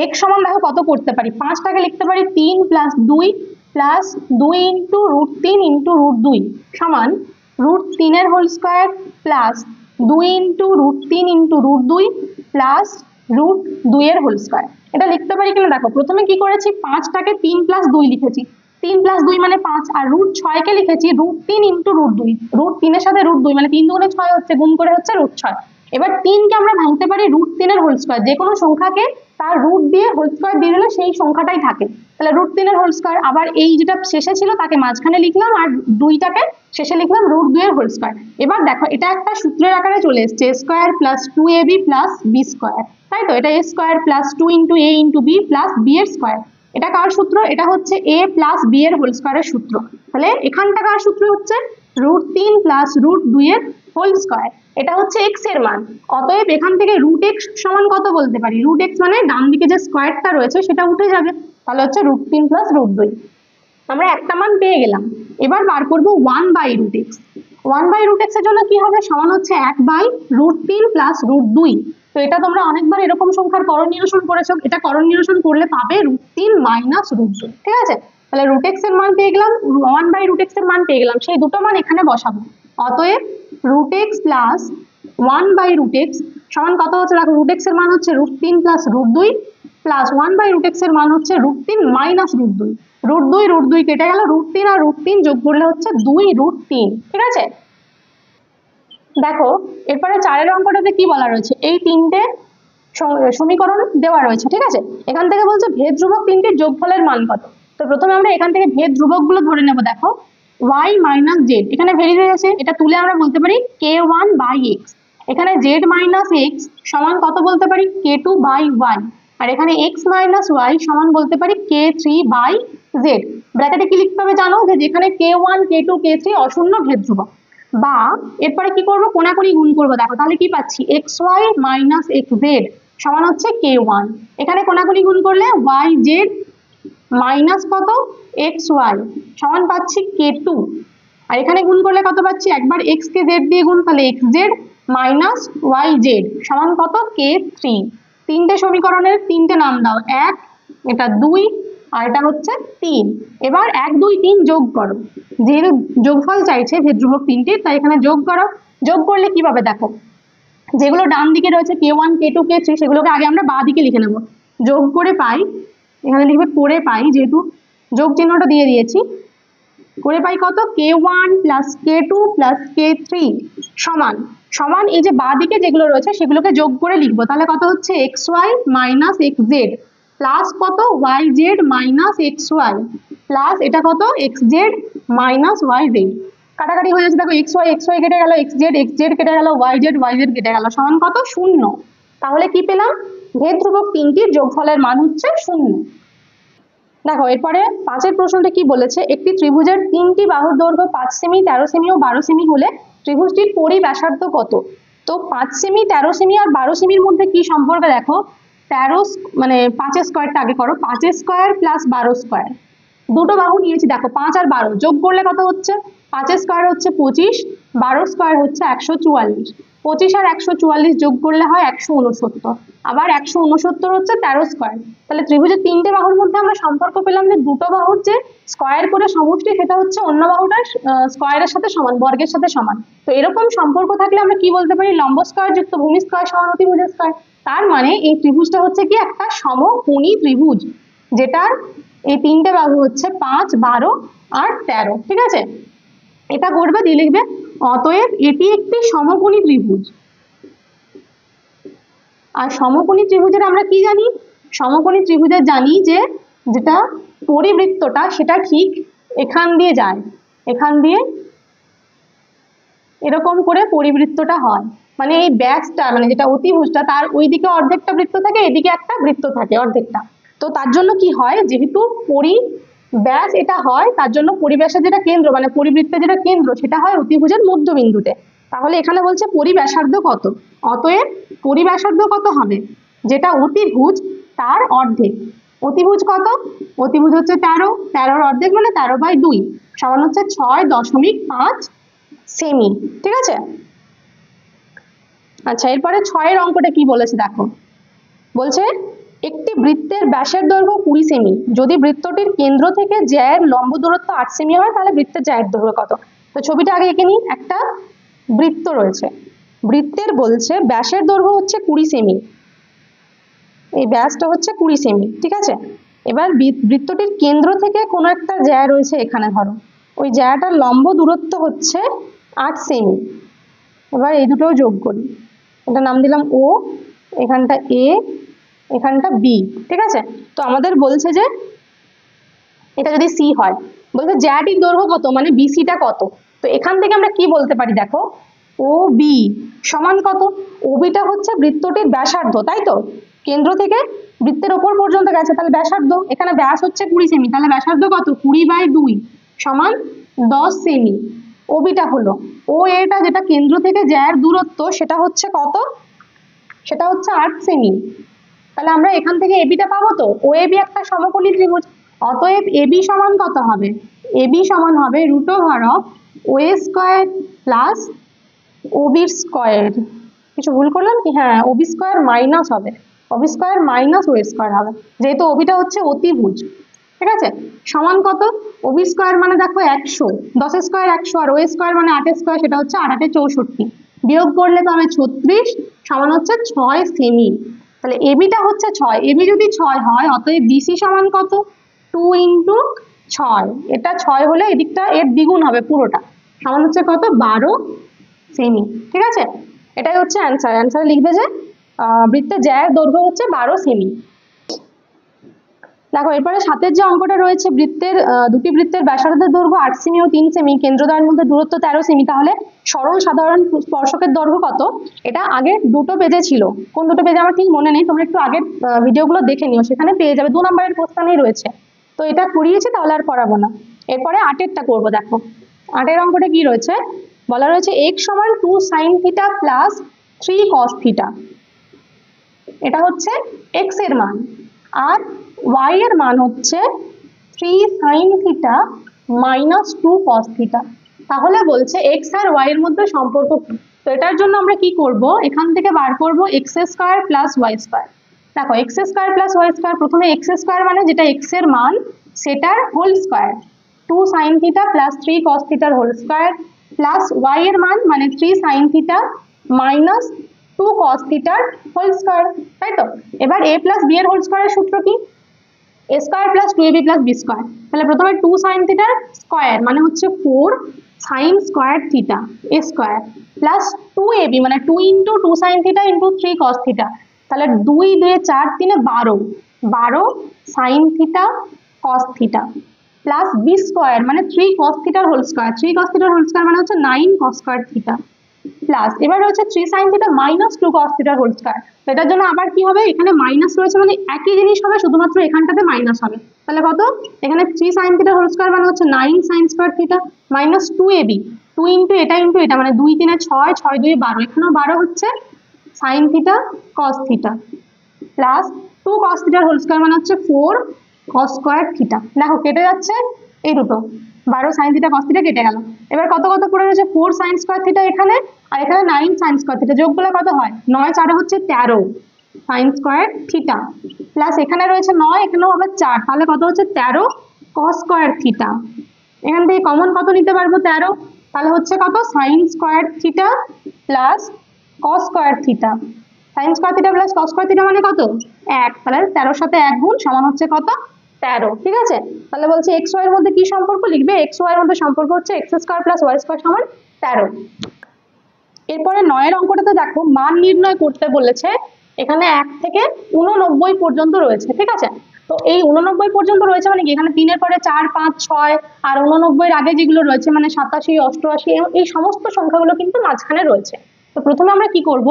x সমান দেখো কত করতে পারি, 5টাকে লিখতে পারি 3 + 2 + 2 × √3 × √2 সমান √3-এর হোল স্কয়ার প্লাস 2 × √3 × √2 প্লাস √2-এর হোল স্কয়ার। এটা লিখতে পারি কিনা দেখো, প্রথমে কি করেছি 5টাকে 3 + 2 লিখেছি, 3 + 2 মানে 5, আর √6-কে লিখেছি √3 × √2, √3-এর সাথে √2 মানে 3 × 6 হচ্ছে, গুণ করে হচ্ছে √6। এবার 3-কে আমরা ভাঙতে পারি √3-এর হোল স্কয়ার, যে কোনো সংখ্যাকে তার রুট দিয়ে হোল স্কয়ার দিয়ে দিলে সেই সংখ্যাটাই থাকে, তাহলে √3-এর হোল স্কয়ার। আবার এই যেটা শেষে ছিল তাকে মাঝখানে লিখলাম, আর 2টাকে শেষে লিখলাম √2-এর হোল স্কয়ার। এবার দেখো এটা একটা সূত্রের আকারে চলে এসেছে, a² + 2ab + b², তাই তো, এটা a² + 2 × a × b + b এর স্কয়ার। এটা কার সূত্র, এটা হচ্ছে a + b এর হোল স্কয়ারের সূত্র। তাহলে এখানটা কার সূত্র হচ্ছে √3 + √2-এর হোল স্কয়ার, এটা হচ্ছে x এর মান। অতএব এখান থেকে √x সমান কত বলতে পারি, √x মানে ডান দিকে যে স্কয়ারটা রয়েছে সেটা উঠে যাবে, তাহলে হচ্ছে √3 + √2। আমরা একটা মান পেয়ে গেলাম। এবার বার করব 1/√x। 1/√x এর জন্য কি হবে, সমান হচ্ছে 1/√3 + √2। তো এটা তোমরা অনেকবার এরকম সংখ্যার করণ নিরসন করেছো, এটা করণ নিরসন করলে পাবে √3 - √2। ঠিক আছে, তাহলে √x এর মান পেয়ে গেলাম, 1/√x এর মান পেয়ে গেলাম, সেই দুটো মান এখানে বসাবো। অতএব √x + 1/√x সমান কত হচ্ছে দেখো, রুট এক্স এর মান হচ্ছে √3 প্লাস √2 প্লাস 1/√x এর মান হচ্ছে √3 মাইনাস √2। √2 কেটে গেল, √3 আর √3 যোগ করলে হচ্ছে 2√3। ঠিক আছে, দেখো এরপরে 4 অঙ্কটাতে কি বলা রয়েছে, এই তিনটে সমীকরণ দেওয়া রয়েছে। ঠিক আছে, এখান থেকে বলছে ভেদ ধ্রুবক তিনটির যোগফলের মান কত। তো প্রথমে আমরা এখান থেকে ভেদ ধ্রুবক গুলো ধরে নেব। দেখো y মাইনাস জেড, এখানে ভেরিয়ে রয়েছে, এটা তুলে আমরা বলতে পারি k1/x। এখানে z মাইনাস এক্স সমান কত বলতে পারি, k2/y। আর এখানে x মাইনাস y সমান বলতে পারি k3/z। ব্র্যাকেটে কি লিখতে হবে জানো, যে যেখানে k1 k2 k3 অশূন্য ভেদ ধ্রুবক। বা এরপরে কি করব, কোনাকুনি গুণ করব। দেখো তাহলে কি পাচ্ছি, xy মাইনাস xz সমান হচ্ছে k1। এখানে কোনাকুনি গুণ করলে yz মাইনাস কত xy সমান পাচ্ছি k2। আর এখানে গুণ করলে কত পাচ্ছি, একবার x কে z দিয়ে গুণ, তাহলে xz মাইনাস yz সমান কত k3। তিনটে সমীকরণের তিনটে নাম দাও, 1, এটা 2 আর এটা হচ্ছে 3। এবার 1 2 3 যোগ করো, যেহেতু যোগফল চাইছে ভেদ ধ্রুবক তিনটির, তাই এখানে যোগ করো। যোগ করলে কি পাবে দেখো, যেগুলো ডান দিকে রয়েছে k1 k2 k3 সেগুলোকে আগে আমরা বাঁ দিকে লিখে নেব। যোগ করে পাই, এখানে লিখবে করে পাই, যেহেতু যোগ চিহ্নটা দিয়ে দিয়েছি, করে পাই কত, k1 plus k2 plus k3 সমান সমান এই যে বাঁ দিকে যেগুলো রয়েছে সেগুলোকে যোগ করে লিখবো। তাহলে কত হচ্ছে, xy মাইনাস xz প্লাস কত yz মাইনাস xy প্লাস এটা কত xz মাইনাস yz। কাটাকাটি হয়ে যাচ্ছে, দেখো xy কেটে গেল, xz কেটে গেল, yz কেটে গেল, সমান কত 0। তাহলে কি পেলাম, ভেদ ধ্রুবক তিনটির যোগফলের মান হচ্ছে 0। দেখো এরপরে 5 প্রশ্নটা কি বলেছে, একটি ত্রিভুজের 3টি বাহুর দৈর্ঘ্য 5 সেমি 13 সেমি ও 12 সেমি হলে ত্রিভুজটির পরিব্যাসার্ধ কত। তো 5 সেমি 13 সেমি আর 12 সেমির মধ্যে কি সম্পর্ক, দেখো 13 মানে 5 স্কয়ারটা আগে করো, 5 স্কয়ার প্লাস 12 স্কয়ার, দুটো বাহু নিয়েছি, দেখো 5 আর 12 যোগ করলে কত হচ্ছে, 5 স্কয়ার হচ্ছে 25, 12 স্কয়ার হচ্ছে 144। 25 আর 144 যোগ করলে হয় 169, আবার 169 হচ্ছে 13 স্কয়ার। তাহলে ত্রিভুজের তিনটে বাহুর মধ্যে আমরা সম্পর্ক পেলাম যে দুটো বাহুর যে স্কয়ার করে সমষ্টি সেটা হচ্ছে অন্য বাহুটার স্কয়ারের সাথে সমান, বর্গের সাথে সমান। তো এরকম সম্পর্ক থাকলে আমরা কি বলতে পারি, লম্ব স্কয়ার যুক্ত ভূমি স্কয়ার সমান অতিভুজ স্কয়ার। তার মানে এই ত্রিভুজটা হচ্ছে কি একটা সমকোণী ত্রিভুজ, যেটার এই তিনটে বাহু হচ্ছে 5, 12 আর 13। ঠিক আছে, এটা করবে, দিয়ে লিখবে অতএব এটি একটি সমকোণী ত্রিভুজ। আর সমকোণী ত্রিভুজের আমরা কি জানি, সমকোণী ত্রিভুজের জানি যে যেটা পরিবৃত্তটা সেটা ঠিক এখান দিয়ে যায়, এখান দিয়ে এরকম করে পরিবৃত্তটা হয়। মানে এই ব্যাসটা মানে যেটা অতিভুজটা তার ওইদিকে অর্ধেকটা বৃত্ত থাকে, এদিকে একটা বৃত্ত থাকে অর্ধেকটা। তো তার জন্য কি হয়, যেহেতু ব্যাস এটা হয়, তার জন্য পরিব্যাসের যেটা কেন্দ্র মানে পরিবৃত্তের যেটা কেন্দ্র সেটা হয় অতিভুজের মধ্যবিন্দুতে। তাহলে এখানে বলছে পরিব্যাসার্ধ কত, অতএব পরিব্যাসার্ধ কত হবে, যেটা অতিভুজ তার অর্ধেক। অতিভুজ কত, অতিভুজ হচ্ছে 13, 13-র অর্ধেক মানে 13/2 সমান হচ্ছে 6.5 সেমি। ঠিক আছে, আচ্ছা এরপরে 6 অঙ্কটা কি বলেছে দেখো, বলছে একটি বৃত্তের ব্যাসের দৈর্ঘ্য 20 সেমি, যদি বৃত্তটির কেন্দ্র থেকে জ্যায়ের লম্ব দূরত্ব 8 সেমি হয় তাহলে বৃত্তের জ্যায়ের দৈর্ঘ্য কত। তো ছবিটা আগে এঁকে নিই, একটা বৃত্ত রয়েছে, বৃত্তের বলছে ব্যাসের দৈর্ঘ্য হচ্ছে 20 সেমি, এই ব্যাসটা হচ্ছে 20 সেমি। ঠিক আছে, এবার বৃত্তটির কেন্দ্র থেকে কোনো একটা জ্যা রয়েছে এখানে, ধরো ওই জ্যাটার লম্ব দূরত্ব হচ্ছে 8 সেমি। এবার এই দুটোও যোগ করি, এটা নাম দিলাম ও, এখানটা এ, এখানটা বি। ঠিক আছে, তো আমাদের বলছে যে এটা যদি সি হয়, বলছে জ্যাটির দৈর্ঘ্য কত মানে বিসিটা কত। তো এখান থেকে আমরা কি বলতে পারি, দেখো ও বি সমান কত, ও বিটা হচ্ছে বৃত্তটির ব্যাসার্ধ, তাই তো কেন্দ্র থেকে বৃত্তের ওপর পর্যন্ত গেছে, তাহলে ব্যাসার্ধ, এখানে ব্যাস হচ্ছে 20 সেমি, তাহলে ব্যাসার্ধ কত 20/2 সমান 10 সেমি। ও বিটা হলো, ও এটা যেটা কেন্দ্র থেকে জ্যায়ের দূরত্ব সেটা হচ্ছে কত, সেটা হচ্ছে 8 সেমি। তাহলে আমরা এখান থেকে এবিটা পাবো। তো ও এবি একটা সমকোণী ত্রিভুজ, অতএব এবি সমান কত হবে, এবি সমান হবে √ও স্কয়ার প্লাস ওবি স্কয়ার। কিছু ভুল করলাম কি, হ্যাঁ ওবি স্কয়ার মাইনাস হবে, ওবি স্কয়ার মাইনাস ও স্কয়ার হবে, যেহেতু ওবিটা হচ্ছে অতিভুজ। ঠিক আছে, সমান কত, ওবি স্কয়ার মানে দেখো 100, 10 স্কয়ার 100 আর ও স্কয়ার মানে 8 স্কয়ার, সেটা হচ্ছে 8 8 64, বিয়োগ করলে পাবে 36 সমান হচ্ছে 6 সেমি। তাহলে এবিটা হচ্ছে 6, এবি যদি 6 হয় অতএব বিসি সমান কত? 2 ইন্টু 6, এটা 6 হলে এদিকটা এর দ্বিগুণ হবে পুরোটা, সমান হচ্ছে কত? 12 সেমি। ঠিক আছে, এটাই হচ্ছে অ্যান্সার। অ্যান্সারে লিখবে যে বৃত্তের জ্যায়ের দৈর্ঘ্য হচ্ছে 12 সেমি। দেখো এরপরে 7 যে অঙ্কটা রয়েছে, বৃত্তের দুটি বৃত্তের ব্যাসার্ধের দৈর্ঘ্য 8 সেমি ও 3 সেমি, কেন্দ্রদ্বয়ের মধ্যে দূরত্ব 13 সেমি, তাহলে সরল সাধারণ স্পর্শকের দৈর্ঘ্য কত? এটা আগের দুটো পেজে ছিল, কোন দুটো পেজে আমার ঠিক মনে নেই, তোমরা একটু আগের ভিডিওগুলো দেখে নিও, সেখানে পেয়ে যাবে, 2 নম্বরের প্রশ্নেই রয়েছে। তো এটা করিয়েছি, তাহলে আর করাবো না। এরপরে 8এরটা করবো। দেখো 8এর অঙ্কটা কি রয়েছে, বলা রয়েছে x সমান 2 sin theta plus 3 cos theta, এটা হচ্ছে x এর মান, আর y এর মান হচ্ছে 3 sin theta minus 2 cos theta. তাহলে বলছে x আর y এর মধ্যে সম্পর্ক কি? তো এটার জন্য আমরা কি করব, এখান থেকে বার করব x square plus y square. দেখো x square plus y square, প্রথমে x স্কয়ার মানে যেটা x এর মান সেটার whole square, 2 sin theta plus 3 cos থিটার হোল স্কয়ার, প্লাস y এর মান মানে 3 sin থিটা মাইনাস 2 cos থিটার হোল স্কয়ার, তাই তো? এবার a প্লাস b এর হোল স্কয়ারের সূত্র কি? a square plus 2ab plus b square. তাহলে প্রথমে 2 sin থিটার স্কয়ার মানে হচ্ছে 4 sin square theta a square, plus 2ab মানে 2 into 2 sin theta into 3 cos theta, তাহলে 2 2 4 3 12 12 sin theta cos theta, plus b square মানে 3 cos থিটার হোল স্কয়ার, 3 cos থিটার হোল স্কয়ার মানে হচ্ছে 9 cos স্কয়ার থিটা, প্লাস এবার হচ্ছে 3 sin থিটা মাইনাস 2 cos থিটার হোল স্কয়ার। এটার জন্য আবার কি হবে, এখানে মাইনাস রয়েছে মানে একই জিনিস হবে, শুধুমাত্র এখানটাতে মাইনাস হবে। তাহলে কত, এখানে 3 sin থিটার হোল স্কয়ার মানে হচ্ছে 9 sin square theta minus 2ab, 2 into এটা মানে 2 3 6 6 2 12, এখানেও 12 হচ্ছে sin theta cos theta, plus 2 cos থিটার হোল স্কয়ার মানে হচ্ছে 4 cos স্কয়ার থিটা। দেখো কেটে যাচ্ছে এই দুটো, 12 sin থিটা cos থিটা কেটে গেল। এবার কত কত পড়ে রয়েছে, 4 sin স্কয়ার থিটা এখানে, আর এখানে 9 sin স্কয়ার থিটা, যোগ করলে কত হয়, 9 4 হচ্ছে 13 sin স্কয়ার থিটা, প্লাস এখানে রয়েছে 9, এখানেও হবে 4, তাহলে কত হচ্ছে 13 cos স্কয়ার থিটা। এখান থেকে কমন কত নিতে পারবো, 13, তাহলে হচ্ছে কত sin square theta plus cos square theta, sin square theta plus cos square theta মানে কত, 1, তাহলে 13 এর সাথে 1 গুণ সমান হচ্ছে কত, 13। ঠিক আছে, তাহলে বলছে x y এর মধ্যে কি সম্পর্ক লিখবে, x y এর মধ্যে সম্পর্ক হচ্ছে x square plus y square সমান 13। এরপরে 9 এর অঙ্কটাতে দেখো মান নির্ণয় করতে বলেছে, এখানে 1 থেকে 89 পর্যন্ত রয়েছে। ঠিক আছে, তো এই 89 পর্যন্ত রয়েছে মানে কি, এখানে 3 এর পরে 4 5 6 আর 89 এর আগে যেগুলো রয়েছে মানে 87 88 এই সমস্ত সংখ্যাগুলো কিন্তু মাঝখানে রয়েছে। তো প্রথমে আমরা কি করব,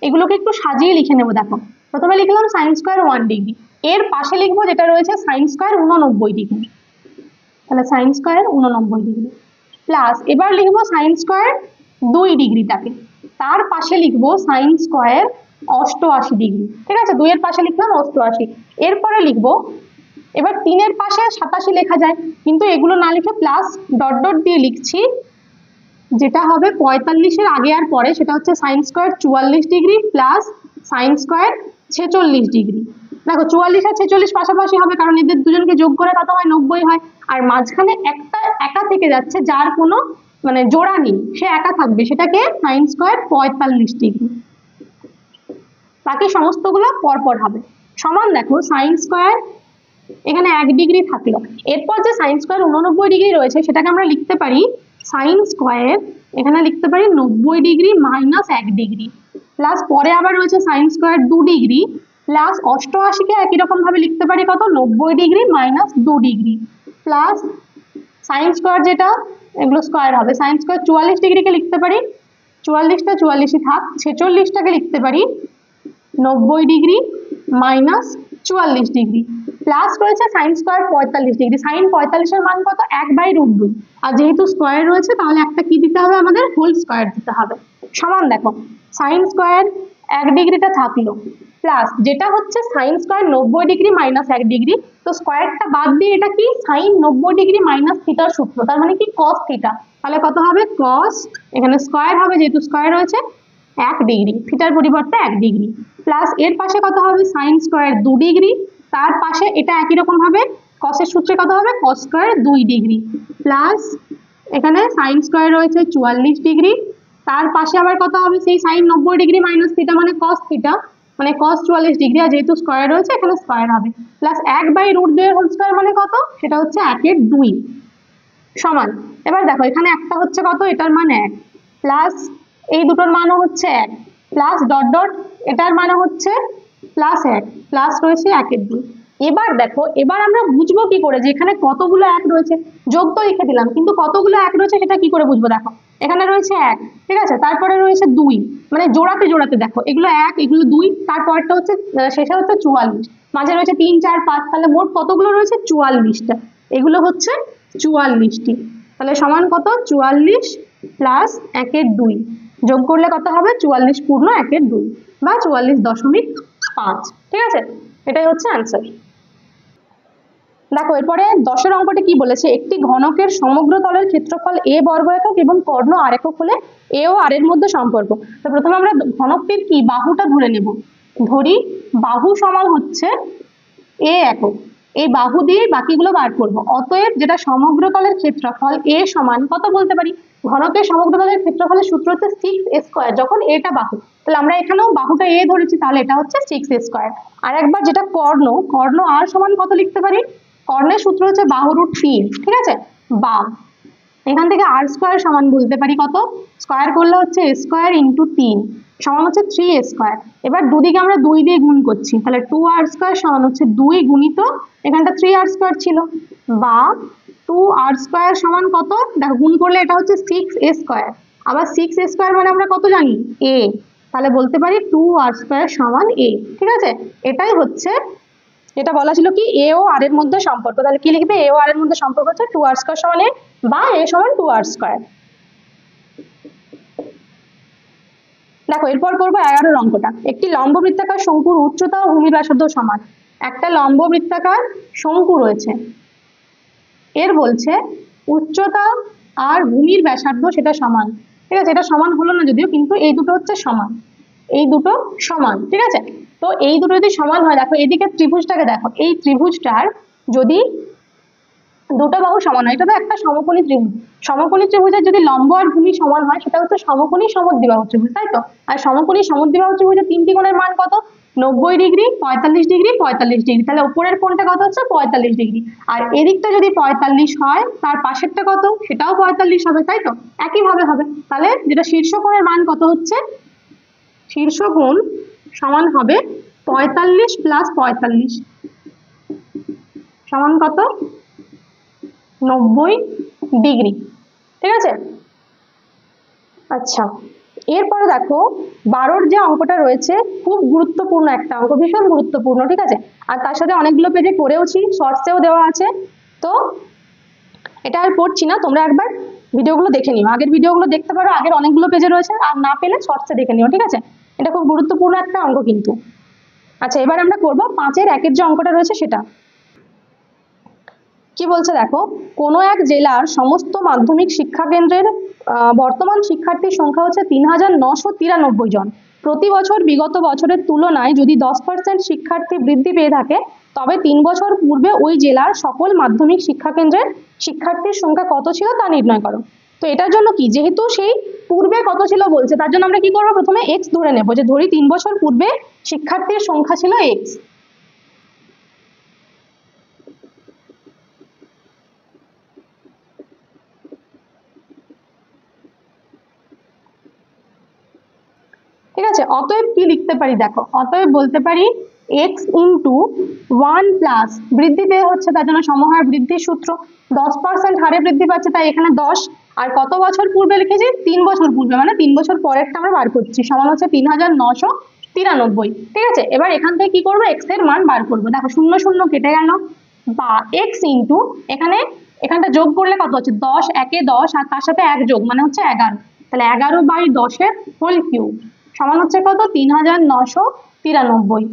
এগুলোকে একটু সাজিয়ে লিখে নেব। দেখো প্রথমে লিখলাম sin স্কয়ার 1 ডিগ্রি, এর পাশে লিখবো যেটা রয়েছে sin স্কয়ার 89 ডিগ্রি, তাহলে sin স্কয়ার 89 ডিগ্রি, প্লাস এবার লিখবো sin স্কয়ার 2 ডিগ্রিটাকে, তার পাশে লিখবো sin স্কয়ার 88 ডিগ্রি। ঠিক আছে, 2 এর পাশে লিখলাম 88, এরপরে লিখবো, এবার 3 এর পাশে 87 লেখা যায়, কিন্তু এগুলো না লিখে প্লাস ডট ডট দিয়ে লিখছি, যেটা হবে 45 এর আগে আর পরে, সেটা হচ্ছে sin square 44 degree plus sin square 46 degree. দেখো 44 আর 46 পাশাপাশি হবে, কারণ এদের দুজনকে যোগ করে কত হয়, 90 হয়, আর মাঝখানে একটা একা থেকে যাচ্ছে যার কোনো মানে জোড়া নেই, সে একা থাকবে, সেটাকে sin স্কয়ার 45 ডিগ্রি, বাকি সমস্তগুলো পরপর হবে। সমান দেখো sin স্কয়ার এখানে 1 ডিগ্রি থাকলো, এরপর যে sin স্কয়ার 89 ডিগ্রি রয়েছে সেটাকে আমরা লিখতে পারি sin স্কয়ার, এখানে লিখতে পারি 90 ডিগ্রি মাইনাস 1 ডিগ্রি, প্লাস পরে আবার রয়েছে sin স্কয়ার 2 ডিগ্রি, প্লাস 88 কে একই রকম ভাবে লিখতে পারি কত, 90 degree minus 2 degree, plus sin square যেটা এগুলো স্কয়ার হবে, sin স্কয়ার 44 ডিগ্রিকে লিখতে পারি, 44টা 44ই থাক, 46টাকে লিখতে পারি 90 ডিগ্রি মাইনাস 44 ডিগ্রি, প্লাস রয়েছে sin স্কয়ার 45 ডিগ্রি, sin 45 এর মান কত, 1/√2, আর যেহেতু স্কয়ার রয়েছে তাহলে একটা কি দিতে হবে আমাদের, হোল স্কয়ার দিতে হবে। সমান দেখো sin স্কয়ার 1 ডিগ্রিটা থাকলো, প্লাস যেটা হচ্ছে sin square 90 degree minus 1 degree, তো স্কয়ারটা বাদ দিয়ে এটা কি sin 90 ডিগ্রি মাইনাস থিটার সূত্র, তার মানে কি cos থিটা, তাহলে কত হবে cos, এখানে স্কয়ার হবে যেহেতু স্কয়ার রয়েছে 1 ডিগ্রি, থিটার পরিবর্তে 1 ডিগ্রি, প্লাস এর পাশে কত হবে sin স্কয়ার 2 ডিগ্রি, তার পাশে এটা একই রকম ভাবে cos এর সূত্রে কত হবে cos স্কয়ার 2 ডিগ্রি, প্লাস এখানে sin স্কয়ার রয়েছে 44 ডিগ্রি, তার পাশে আবার কত হবে, সেই সাইন 90° মাইনাস থিটা মানে কস থিটা, মানে কস 44°, আর যেহেতু স্কোয়ার রয়েছে এখানে স্কোয়ার হবে, প্লাস 1/√2 এর হোল স্কোয়ার মানে কত, সেটা হচ্ছে 1/2 সমান। এবার দেখো এখানে একটা হচ্ছে কত, এটার মান 1, প্লাস এই দুটোর মানও হচ্ছে 1, প্লাস ডট ডট এটার মানে হচ্ছে প্লাস 1, প্লাস রয়েছে 1/2। এবার দেখো, এবার আমরা বুঝবো কি করে যে এখানে কতগুলো 1 রয়েছে, যোগ তো লিখে দিলাম কিন্তু কতগুলো 1 রয়েছে সেটা কি করে বুঝবো, দেখো এখানে রয়েছে 1, ঠিক আছে, তারপরে রয়েছে 2, মানে জোড়াতে জোড়াতে দেখো এগুলো 1 এগুলো 2, তারপরটা হচ্ছে শেষে হচ্ছে 44, মাঝে রয়েছে 3 4 5, তাহলে মোট কতগুলো রয়েছে 44টা, এগুলো হচ্ছে 44টি, তাহলে সমান কত 44 প্লাস 1/2, যোগ করলে কত হবে 44 পূর্ণ 1/2 বা 44.5, ঠিক আছে, এটাই হচ্ছে অ্যান্সার। দেখো এরপরে 10 অঙ্কটি কি বলেছে, একটি ঘনকের সমগ্র তলের ক্ষেত্রফল a বর্গ একক এবং কর্ণ r একক হলে a ও r এর মধ্যে সম্পর্ক। তো প্রথমে আমরা ঘনকটির কি বাহুটা ধরে নেব, ধরি বাহু সমান হচ্ছে a একক, এই বাহু দিয়ে বাকিগুলো বার করব, অতএব যেটা সমগ্র তলের ক্ষেত্রফল a সমান কত বলতে পারি, ঘনকের সমগ্র তলের ক্ষেত্রফলের সূত্র হচ্ছে 6a², যখন এটা বাহু, তাহলে আমরা এখানেও বাহুটা a ধরেছি, তাহলে এটা হচ্ছে 6a²। আর একবার যেটা কর্ণ, কর্ণ r সমান কত লিখতে পারি, কর্ণের সূত্র হচ্ছে বাহু √3, ঠিক আছে, বা এখান থেকে r² সমান বলতে পারি কত, স্কয়ার করলে হচ্ছে a² × 3 সমান হচ্ছে 3a²। এবার দুদিকে আমরা 2 দিয়ে গুণ করছি, তাহলে 2r² সমান হচ্ছে 2 গুণিত এখানটা 3r² ছিল, বা 2r² সমান কত, দেখো গুণ করলে এটা হচ্ছে 6a², আবার 6a² মানে আমরা কত জানি a, তাহলে বলতে পারি 2r² সমান a, ঠিক আছে, এটাই হচ্ছে এটা বলা ছিল কি a ও r এর মধ্যে সম্পর্ক, তাহলে কি লিখবে, a ও r এর মধ্যে সম্পর্ক হচ্ছে 2r² সমান a বা a সমান 2r²। দেখো এরপর করবো 11 অঙ্কটা, একটি লম্ব বৃত্তাকার শঙ্কুর উচ্চতা ও ভূমির ব্যাসার্ধ সমান, একটা লম্ব বৃত্তাকার শঙ্কু রয়েছে, এর বলছে উচ্চতা আর ভূমির ব্যাসার্ধ সেটা সমান, ঠিক আছে, এটা সমান হলো না যদিও, কিন্তু এই দুটো হচ্ছে সমান, এই দুটো সমান, ঠিক আছে। তো এই দুটো যদি সমান হয়, দেখো এদিকে ত্রিভুজটাকে দেখো, এই ত্রিভুজটার যদি দুটো বাহু সমান হয়, এটা তো একটা সমকোণী ত্রিভুজ, সমকোণী ত্রিভুজের যদি লম্ব আর ভূমি সমান হয় সেটা হচ্ছে সমকোণী সমদ্বিবাহু ত্রিভুজ, তাই তো, আর সমকোণী সমদ্বিবাহু ত্রিভুজের তিনটি কোণের মান কত, 90°, 45°, 45°, তাহলে উপরের কোণটা কত হচ্ছে 45°, আর এদিকটা যদি 45 হয় তার পাশেরটা কত, সেটাও 45 হবে, তাই তো, একইভাবে হবে, তাহলে যেটা শীর্ষ কোণের মান কত হচ্ছে, শীর্ষ কোণ সমান হবে 45 প্লাস 45 সমান কত 90°, ঠিক আছে। আচ্ছা এরপরে দেখো 12 যে অঙ্কটা রয়েছে খুব গুরুত্বপূর্ণ একটা অঙ্ক, ভীষণ গুরুত্বপূর্ণ, ঠিক আছে, আর তার সাথে অনেকগুলো পেজে করেওছি, শর্টসেও দেওয়া আছে, তো এটা আর পড়ছি না, তোমরা একবার ভিডিওগুলো দেখে নিও, আগের ভিডিওগুলো দেখতে পারো, আগের অনেকগুলো পেজে রয়েছে, আর না পেলে শর্টসে দেখে নিও, ঠিক আছে, এটা খুব গুরুত্বপূর্ণ একটা অঙ্ক কিন্তু। আচ্ছা এবার আমরা করবো 5-এর 1-এর যে অঙ্কটা রয়েছে সেটা কি বলছে, দেখো কোনো এক জেলার সমস্ত মাধ্যমিক শিক্ষা কেন্দ্রের বর্তমান শিক্ষার্থীর সংখ্যা হচ্ছে 3993 জন, প্রতি বছর বিগত বছরের তুলনায় যদি 10% শিক্ষার্থী বৃদ্ধি পেয়ে থাকে, তবে 3 বছর পূর্বে ওই জেলার সকল মাধ্যমিক শিক্ষা কেন্দ্রের শিক্ষার্থীর সংখ্যা কত ছিল তা নির্ণয় করো। তো এটার জন্য কি, যেহেতু সেই পূর্বে কত ছিল বলছে, তার জন্য আমরা কি করবো, প্রথমে x ধরে নেবো, যে ধরি 3 বছর পূর্বে শিক্ষার্থীর সংখ্যা ছিল x, ঠিক আছে। অতএব কি লিখতে পারি, দেখো অতএব বলতে পারি x × 1 প্লাস বৃদ্ধি পেয়ে হচ্ছে তার জন্য সমহার বৃদ্ধির সূত্র, 10% হারে বৃদ্ধি পাচ্ছে তাই এখানে 10, আর কত বছর পূর্বে লিখেছি 3 বছর পূর্বে, মানে 3 বছর পরেরটা আমরা বার করছি, সমান হচ্ছে 3993, ঠিক আছে। এবার এখান থেকে কি করবো, x এর মান বার করবো, দেখো 0 0 কেটে গেল, বা x × এখানটা যোগ করলে কত হচ্ছে 10 1 10 আর তার সাথে 1 যোগ মানে হচ্ছে 11, তাহলে 11/10 হোল কিউব সমান হচ্ছে কত 3993,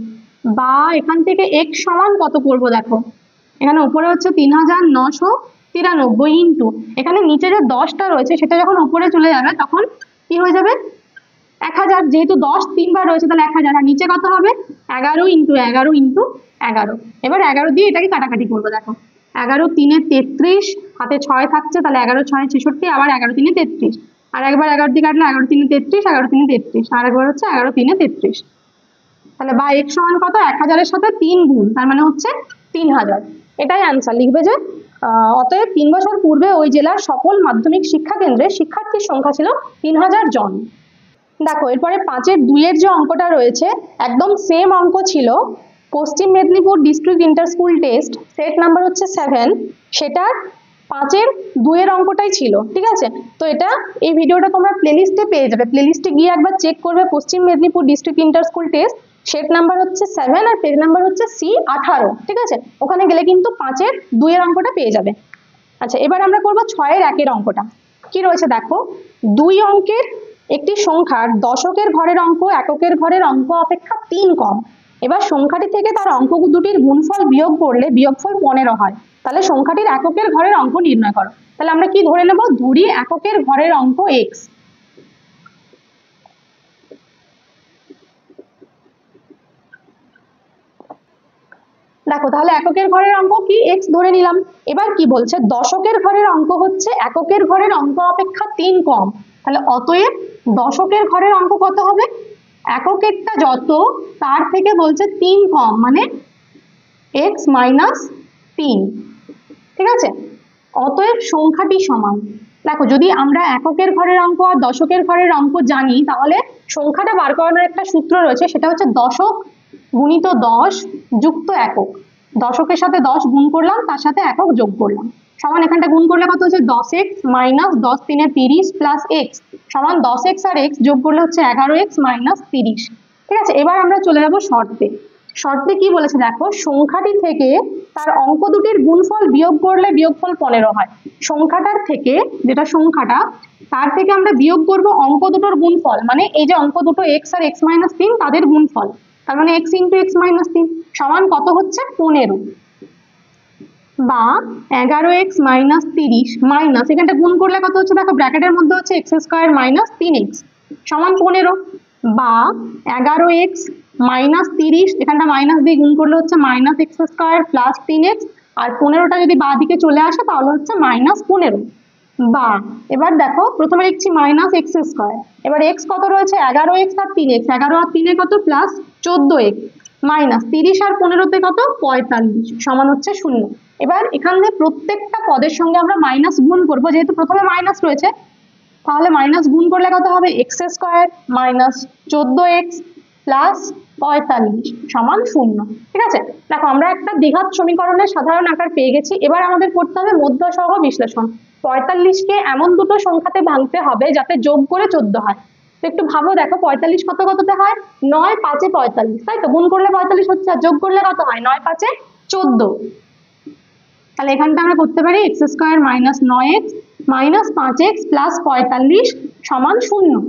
বা এখান থেকে x সমান কত করব, দেখো এখানে উপরে হচ্ছে 3993 ইন্টু এখানে নিচে যে 10টা রয়েছে সেটা যখন উপরে চলে যাবে তখন কি হয়ে যাবে 1000, যেহেতু 10 3বার রয়েছে তাহলে 1000, আর নিচে কত হবে 11 × 11 × 11, এবার 11 দিয়ে এটাকে কাটাকাটি করবো, দেখো 11 3 33, হাতে 6 থাকছে, তাহলে 11 6 66, আবার 11 3 33, আর একবার 11 দিয়ে কাটলে 11 3 33, 11 3 33, আর একবার হচ্ছে 11 3 33। তাহলে বা x সমান কত, 1000 এর সাথে 3 গুণ, তার মানে হচ্ছে 3000। এটাই অ্যান্সার লিখবে যে অতএব 3 বছর পূর্বে ওই জেলার সকল মাধ্যমিক শিক্ষা কেন্দ্রে শিক্ষার্থীর সংখ্যা ছিল 3000 জন। দেখো এরপরে 5-এর 2-এর যে অঙ্কটা রয়েছে একদম সেম অঙ্ক ছিল। পশ্চিম Medinipur district inter school test set number হচ্ছে 7, সেটার 5-এর 2-এর অঙ্কটাই ছিল, ঠিক আছে। তো এটা এই ভিডিওটা তোমরা প্লেলিস্টে পেয়ে যাবে, প্লেলিস্টে গিয়ে একবার চেক করবে পশ্চিম Medinipur district inter school test, set number হচ্ছে 7 আর পেজ নাম্বার হচ্ছে C18, ঠিক আছে। ওখানে গেলে কিন্তু 5-এর 2-এর অঙ্কটা পেয়ে যাবে। আচ্ছা এবার আমরা করব 6-এর 1-এর অঙ্কটা। কি রয়েছে দেখো, 2 অঙ্কের একটি সংখ্যার দশকের ঘরের অঙ্ক এককের ঘরের অঙ্ক অপেক্ষা 3 কম। এবার সংখ্যাটি থেকে তার অঙ্ক দুটির গুণফল বিয়োগ করলে বিয়োগফল 15 হয়। তাহলে সংখ্যাটির এককের ঘরের অঙ্ক নির্ণয় করো। তাহলে আমরা কি ধরে নেব, ধরি এককের ঘরের অঙ্ক x। দেখো তাহলে এককের ঘরের অঙ্ক কি x ধরে নিলাম। এবার কি বলছে, দশকের ঘরের অঙ্ক হচ্ছে এককের ঘরের অঙ্ক অপেক্ষা 3 কম। তাহলে অতএব দশকের ঘরের অঙ্ক কত হবে, এককেরটা যত তার থেকে বলছে 3 কম, মানে x মাইনাস 3, ঠিক আছে। অতএব সংখ্যাটি সমান। দেখো যদি আমরা এককের ঘরের অঙ্ক আর দশকের ঘরের অঙ্ক জানি তাহলে সংখ্যাটা বার করানোর একটা সূত্র রয়েছে, সেটা হচ্ছে দশক গুণিত 10 যুক্ত একক। দশকের সাথে 10 গুণ করলাম, তার সাথে একক যোগ করলাম, সমান এখানটা গুণ করলে কত হচ্ছে 10x মাইনাস 10 3 30 প্লাস x সমান 10x আর x যোগ করলে হচ্ছে 11x মাইনাস 30, ঠিক আছে। এবার আমরা চলে যাব শর্তে। শর্তে কি বলেছে দেখো, সংখ্যাটি থেকে তার অঙ্ক দুটির গুণফল বিয়োগ করলে বিয়োগফল 15 হয়। সংখ্যাটার থেকে, যেটা সংখ্যাটা তার থেকে আমরা বিয়োগ করব অঙ্ক দুটোর গুণফল, মানে এই যে অঙ্ক দুটো x আর x মাইনাস 3 তাদের গুণফল, তার মানে x ইন্টু x মাইনাস 3 সমান কত হচ্ছে 15, বা 11x মাইনাস 30 মাইনাস এখানটা গুণ করলে কত হচ্ছে দেখো ব্র্যাকেটের মধ্যে হচ্ছে x স্কোয়ার মাইনাস 3x সমান 15, বা 11x মাইনাস 30 এখানটা মাইনাস দিয়ে গুণ করলে হচ্ছে minus x square plus 3x, আর 15টা যদি বাঁ দিকে চলে আসে তাহলে হচ্ছে মাইনাস 15, বা এবার দেখো প্রথমে লিখছি মাইনাস x স্কোয়ার, এবার x কত রয়েছে 11x আর 3x, 11 আর 3 কত প্লাস 14x মাইনাস 30 আর 15তে কত 45 সমান হচ্ছে 0। এবার এখানে প্রত্যেকটা পদের সঙ্গে আমরা মাইনাস গুণ করব, যেহেতু প্রথমে মাইনাস রয়েছে তাহলে মাইনাস গুণ করলে কত হবে x square minus 14x plus 45 সমান 0, ঠিক আছে। দেখো আমরা একটা দ্বিঘাত সমীকরণের সাধারণ আকার পেয়ে গেছি। এবার আমাদের করতে হবে মধ্যসহগ বিশ্লেষণ। 45কে এমন দুটো সংখ্যাতে ভাঙতে হবে যাতে যোগ করে 14 হয়। তো একটু ভাবো, দেখো 45 কত কততে হয়, 9 5 45, তাই তো, গুণ করলে 45 হচ্ছে আর যোগ করলে কত হয় 9 5 14। তাহলে এখানটা আমরা করতে পারি x square minus 9x minus 5x plus 45 সমান 0,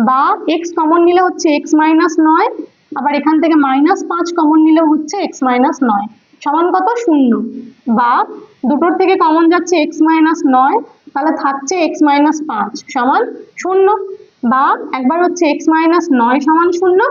বা x কমন নিলে হচ্ছে x মাইনাস 9, আবার এখান থেকে মাইনাস 5 কমন নিলেও হচ্ছে x মাইনাস 9 সমান কত 0, বা দুটোর থেকে কমন যাচ্ছে x মাইনাস 9, তাহলে থাকছে x মাইনাস 5 সমান 0, বা একবার হচ্ছে x মাইনাস 9 সমান 0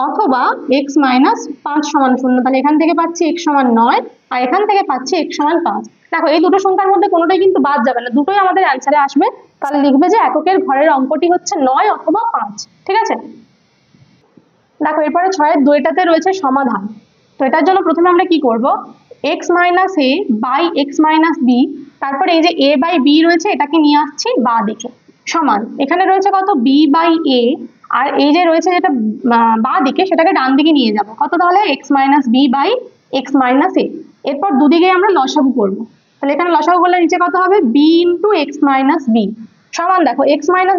অথবা x মাইনাস 5 সমান 0। তাহলে এখান থেকে পাচ্ছি x সমান 9 আর এখান থেকে পাচ্ছি x সমান 5। দেখো এই দুটো সংখ্যার মধ্যে কোনোটাই কিন্তু বাদ যাবে না, দুটোই আমাদের অ্যান্সারে আসবে। তাহলে লিখবে যে এককের ঘরের অঙ্কটি হচ্ছে 9 অথবা 5, ঠিক আছে। দেখো এরপরে 6-এর 2টাতে রয়েছে সমাধান। তো এটার জন্য প্রথমে আমরা কি করব, x minus a by x minus b, তারপরে এই যে a বাই b রয়েছে এটাকে নিয়ে আসছি বাঁ দিকে, সমান এখানে রয়েছে কত b বাই a, আর এই যে রয়েছে যেটা বাঁ দিকে সেটাকে ডান দিকে নিয়ে যাব কত, তাহলে x minus b by x minus a। এরপর দুদিকে আমরা লসাগু করব, তাহলে এখানে লসাগু করলে নিচে কত হবে b into x minus b সমান, দেখো x মাইনাস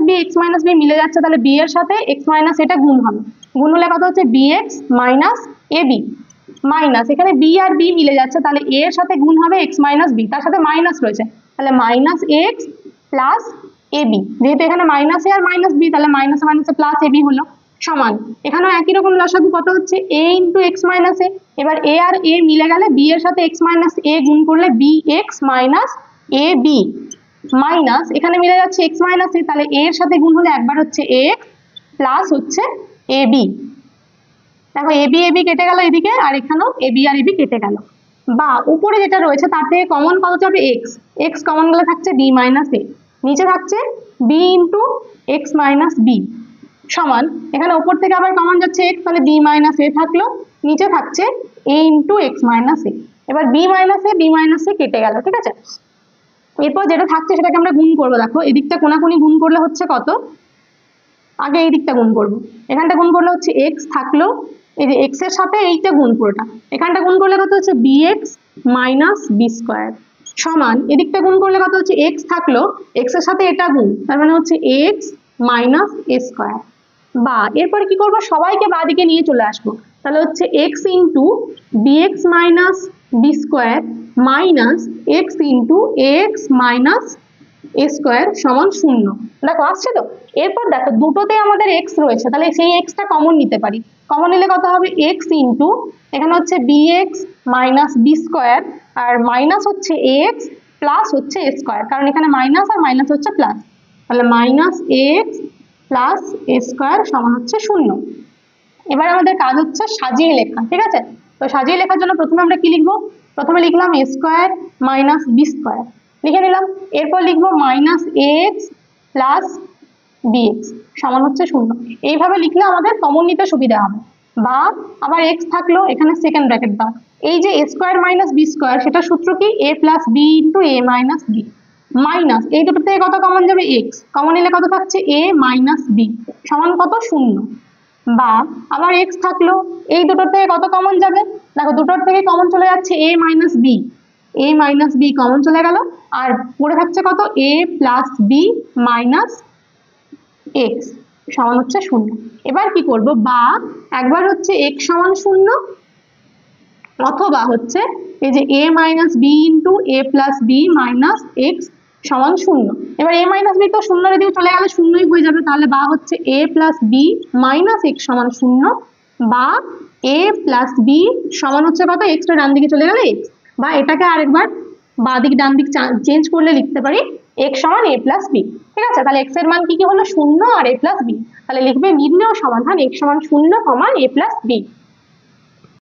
b মিলে যাচ্ছে, তাহলে b এর সাথে x মাইনাস এটা গুণ হবে, গুণ হলে কত হচ্ছে bx মাইনাস ab, মাইনাস এখানে b আর b মিলে যাচ্ছে, তাহলে a এর সাথে গুণ হবে x মাইনাস b, তার সাথে মাইনাস রয়েছে, তাহলে মাইনাস x প্লাস ab, যেহেতু এখানে মাইনাস a আর মাইনাস b তাহলে মাইনাস মাইনাসে প্লাস ab হলো, সমান এখানেও একই রকম লসাগু কত হচ্ছে a into x minus a, এবার a আর a মিলে গেলে b এর সাথে x মাইনাস a গুণ করলে bx মাইনাস ab, মাইনাস এখানে মিলে যাচ্ছে x মাইনাস a, তাহলে a এর সাথে গুণ হলে একবার হচ্ছে x প্লাস হচ্ছে ab। দেখো ab ab কেটে গেল এদিকে, আর এখানেও ab আর ab কেটে গেল, বা উপরে যেটা রয়েছে তার থেকে কমন কত যাবে x, x কমন গেলে থাকছে b মাইনাস a, নিচে থাকছে b into x minus b সমান, এখানে উপর থেকে আবার কমন যাচ্ছে এক্স, তাহলে বি মাইনাস এ থাকলো, নিচে থাকছে এ ইন্টু এক্স মাইনাস এ। এবার বি মাইনাস এ কেটে গেল, ঠিক আছে। এরপর যেটা থাকছে সেটাকে আমরা গুণ করবো। দেখো এদিকটা কোনাকুনি গুণ করলে হচ্ছে কত, আগে এই দিকটা গুণ করবো, এখানটা গুণ করলে হচ্ছে এক্স থাকলো, এই যে এক্স এর সাথে এইটা গুণ পুরোটা, এখানটা গুণ করলে কত হচ্ছে b x minus b square সমান, এদিকটা গুণ করলে কত হচ্ছে এক্স থাকলো, এক্স এর সাথে এটা গুণ, তার মানে হচ্ছে এক্স মাইনাস এ স্কোয়ার। বা এরপরে কি করবো, সবাইকে বাঁ দিকে নিয়ে চলে আসবো, তাহলে হচ্ছে x into b x minus b square minus x into x minus a square সমান 0। দেখো আসছে তো। এরপর দেখো দুটোতে আমাদের এক্স রয়েছে, তাহলে সেই এক্সটা কমন নিতে পারি। কমন নিলে কত হবে, এক্স ইন্টু এখানে হচ্ছে b x minus b square আর মাইনাস হচ্ছে এক্স প্লাস হচ্ছে এ স্কোয়ার, কারণ এখানে মাইনাস আর মাইনাস হচ্ছে প্লাস, তাহলে minus x plus a square সমান হচ্ছে 0। এবার আমাদের কাজ হচ্ছে সাজিয়ে লেখা, ঠিক আছে। তো সাজিয়ে লেখার জন্য প্রথমে আমরা কি লিখবো, প্রথমে লিখলাম এ স্কোয়ার মাইনাস বি স্কোয়ার লিখে নিলাম, এরপর লিখবো মাইনাস এক্স প্লাস বিএক্স সমান হচ্ছে 0। এইভাবে লিখলে আমাদের কমন নিতে সুবিধা হবে। বা আবার এক্স থাকলো, এখানে সেকেন্ড ব্র্যাকেট দাও, এই যে এ স্কোয়ার মাইনাস বি স্কোয়ার সেটা সূত্র কি, এ প্লাস বি ইন্টু এ মাইনাস বি মাইনাস এই দুটো থেকে কত কমন যাবে, এক্স কমন নিলে কত থাকছে এ মাইনাস বি সমান কত 0। বা আবার এক্স থাকলো, এই দুটোর থেকে কত কমন যাবে, দেখো দুটোর থেকে কমন চলে যাচ্ছে এ মাইনাস বি কমন চলে গেল, আর পড়ে থাকছে কত এ প্লাস বি মাইনাস এক্স সমান হচ্ছে 0। এবার কি করব, বা একবার হচ্ছে এক্স সমান 0 অথবা হচ্ছে এই যে এ মাইনাস বি ইন্টু এ প্লাস বি মাইনাস এক্স সমান 0। এবার এ মাইনাস বি তো 0 দিকে চলে গেলে 0ই হয়ে যাবে, তাহলে বা হচ্ছে এ প্লাস বি মাইনাস এক্স সমান 0, বা এ প্লাস বি সমান হচ্ছে কত, এক্সটা ডান দিকে চলে গেলে এক্স, বা এটাকে আরেকবার বাঁ দিক ডান দিক চেঞ্জ করলে লিখতে পারি এক্স সমান এ প্লাস বি, ঠিক আছে। তাহলে এক্স এর মান কি কি হলো, 0 আর এ প্লাস বি, তাহলে লিখবে নির্ণেয় সমাধান এক্স সমান 0, এ প্লাস বি।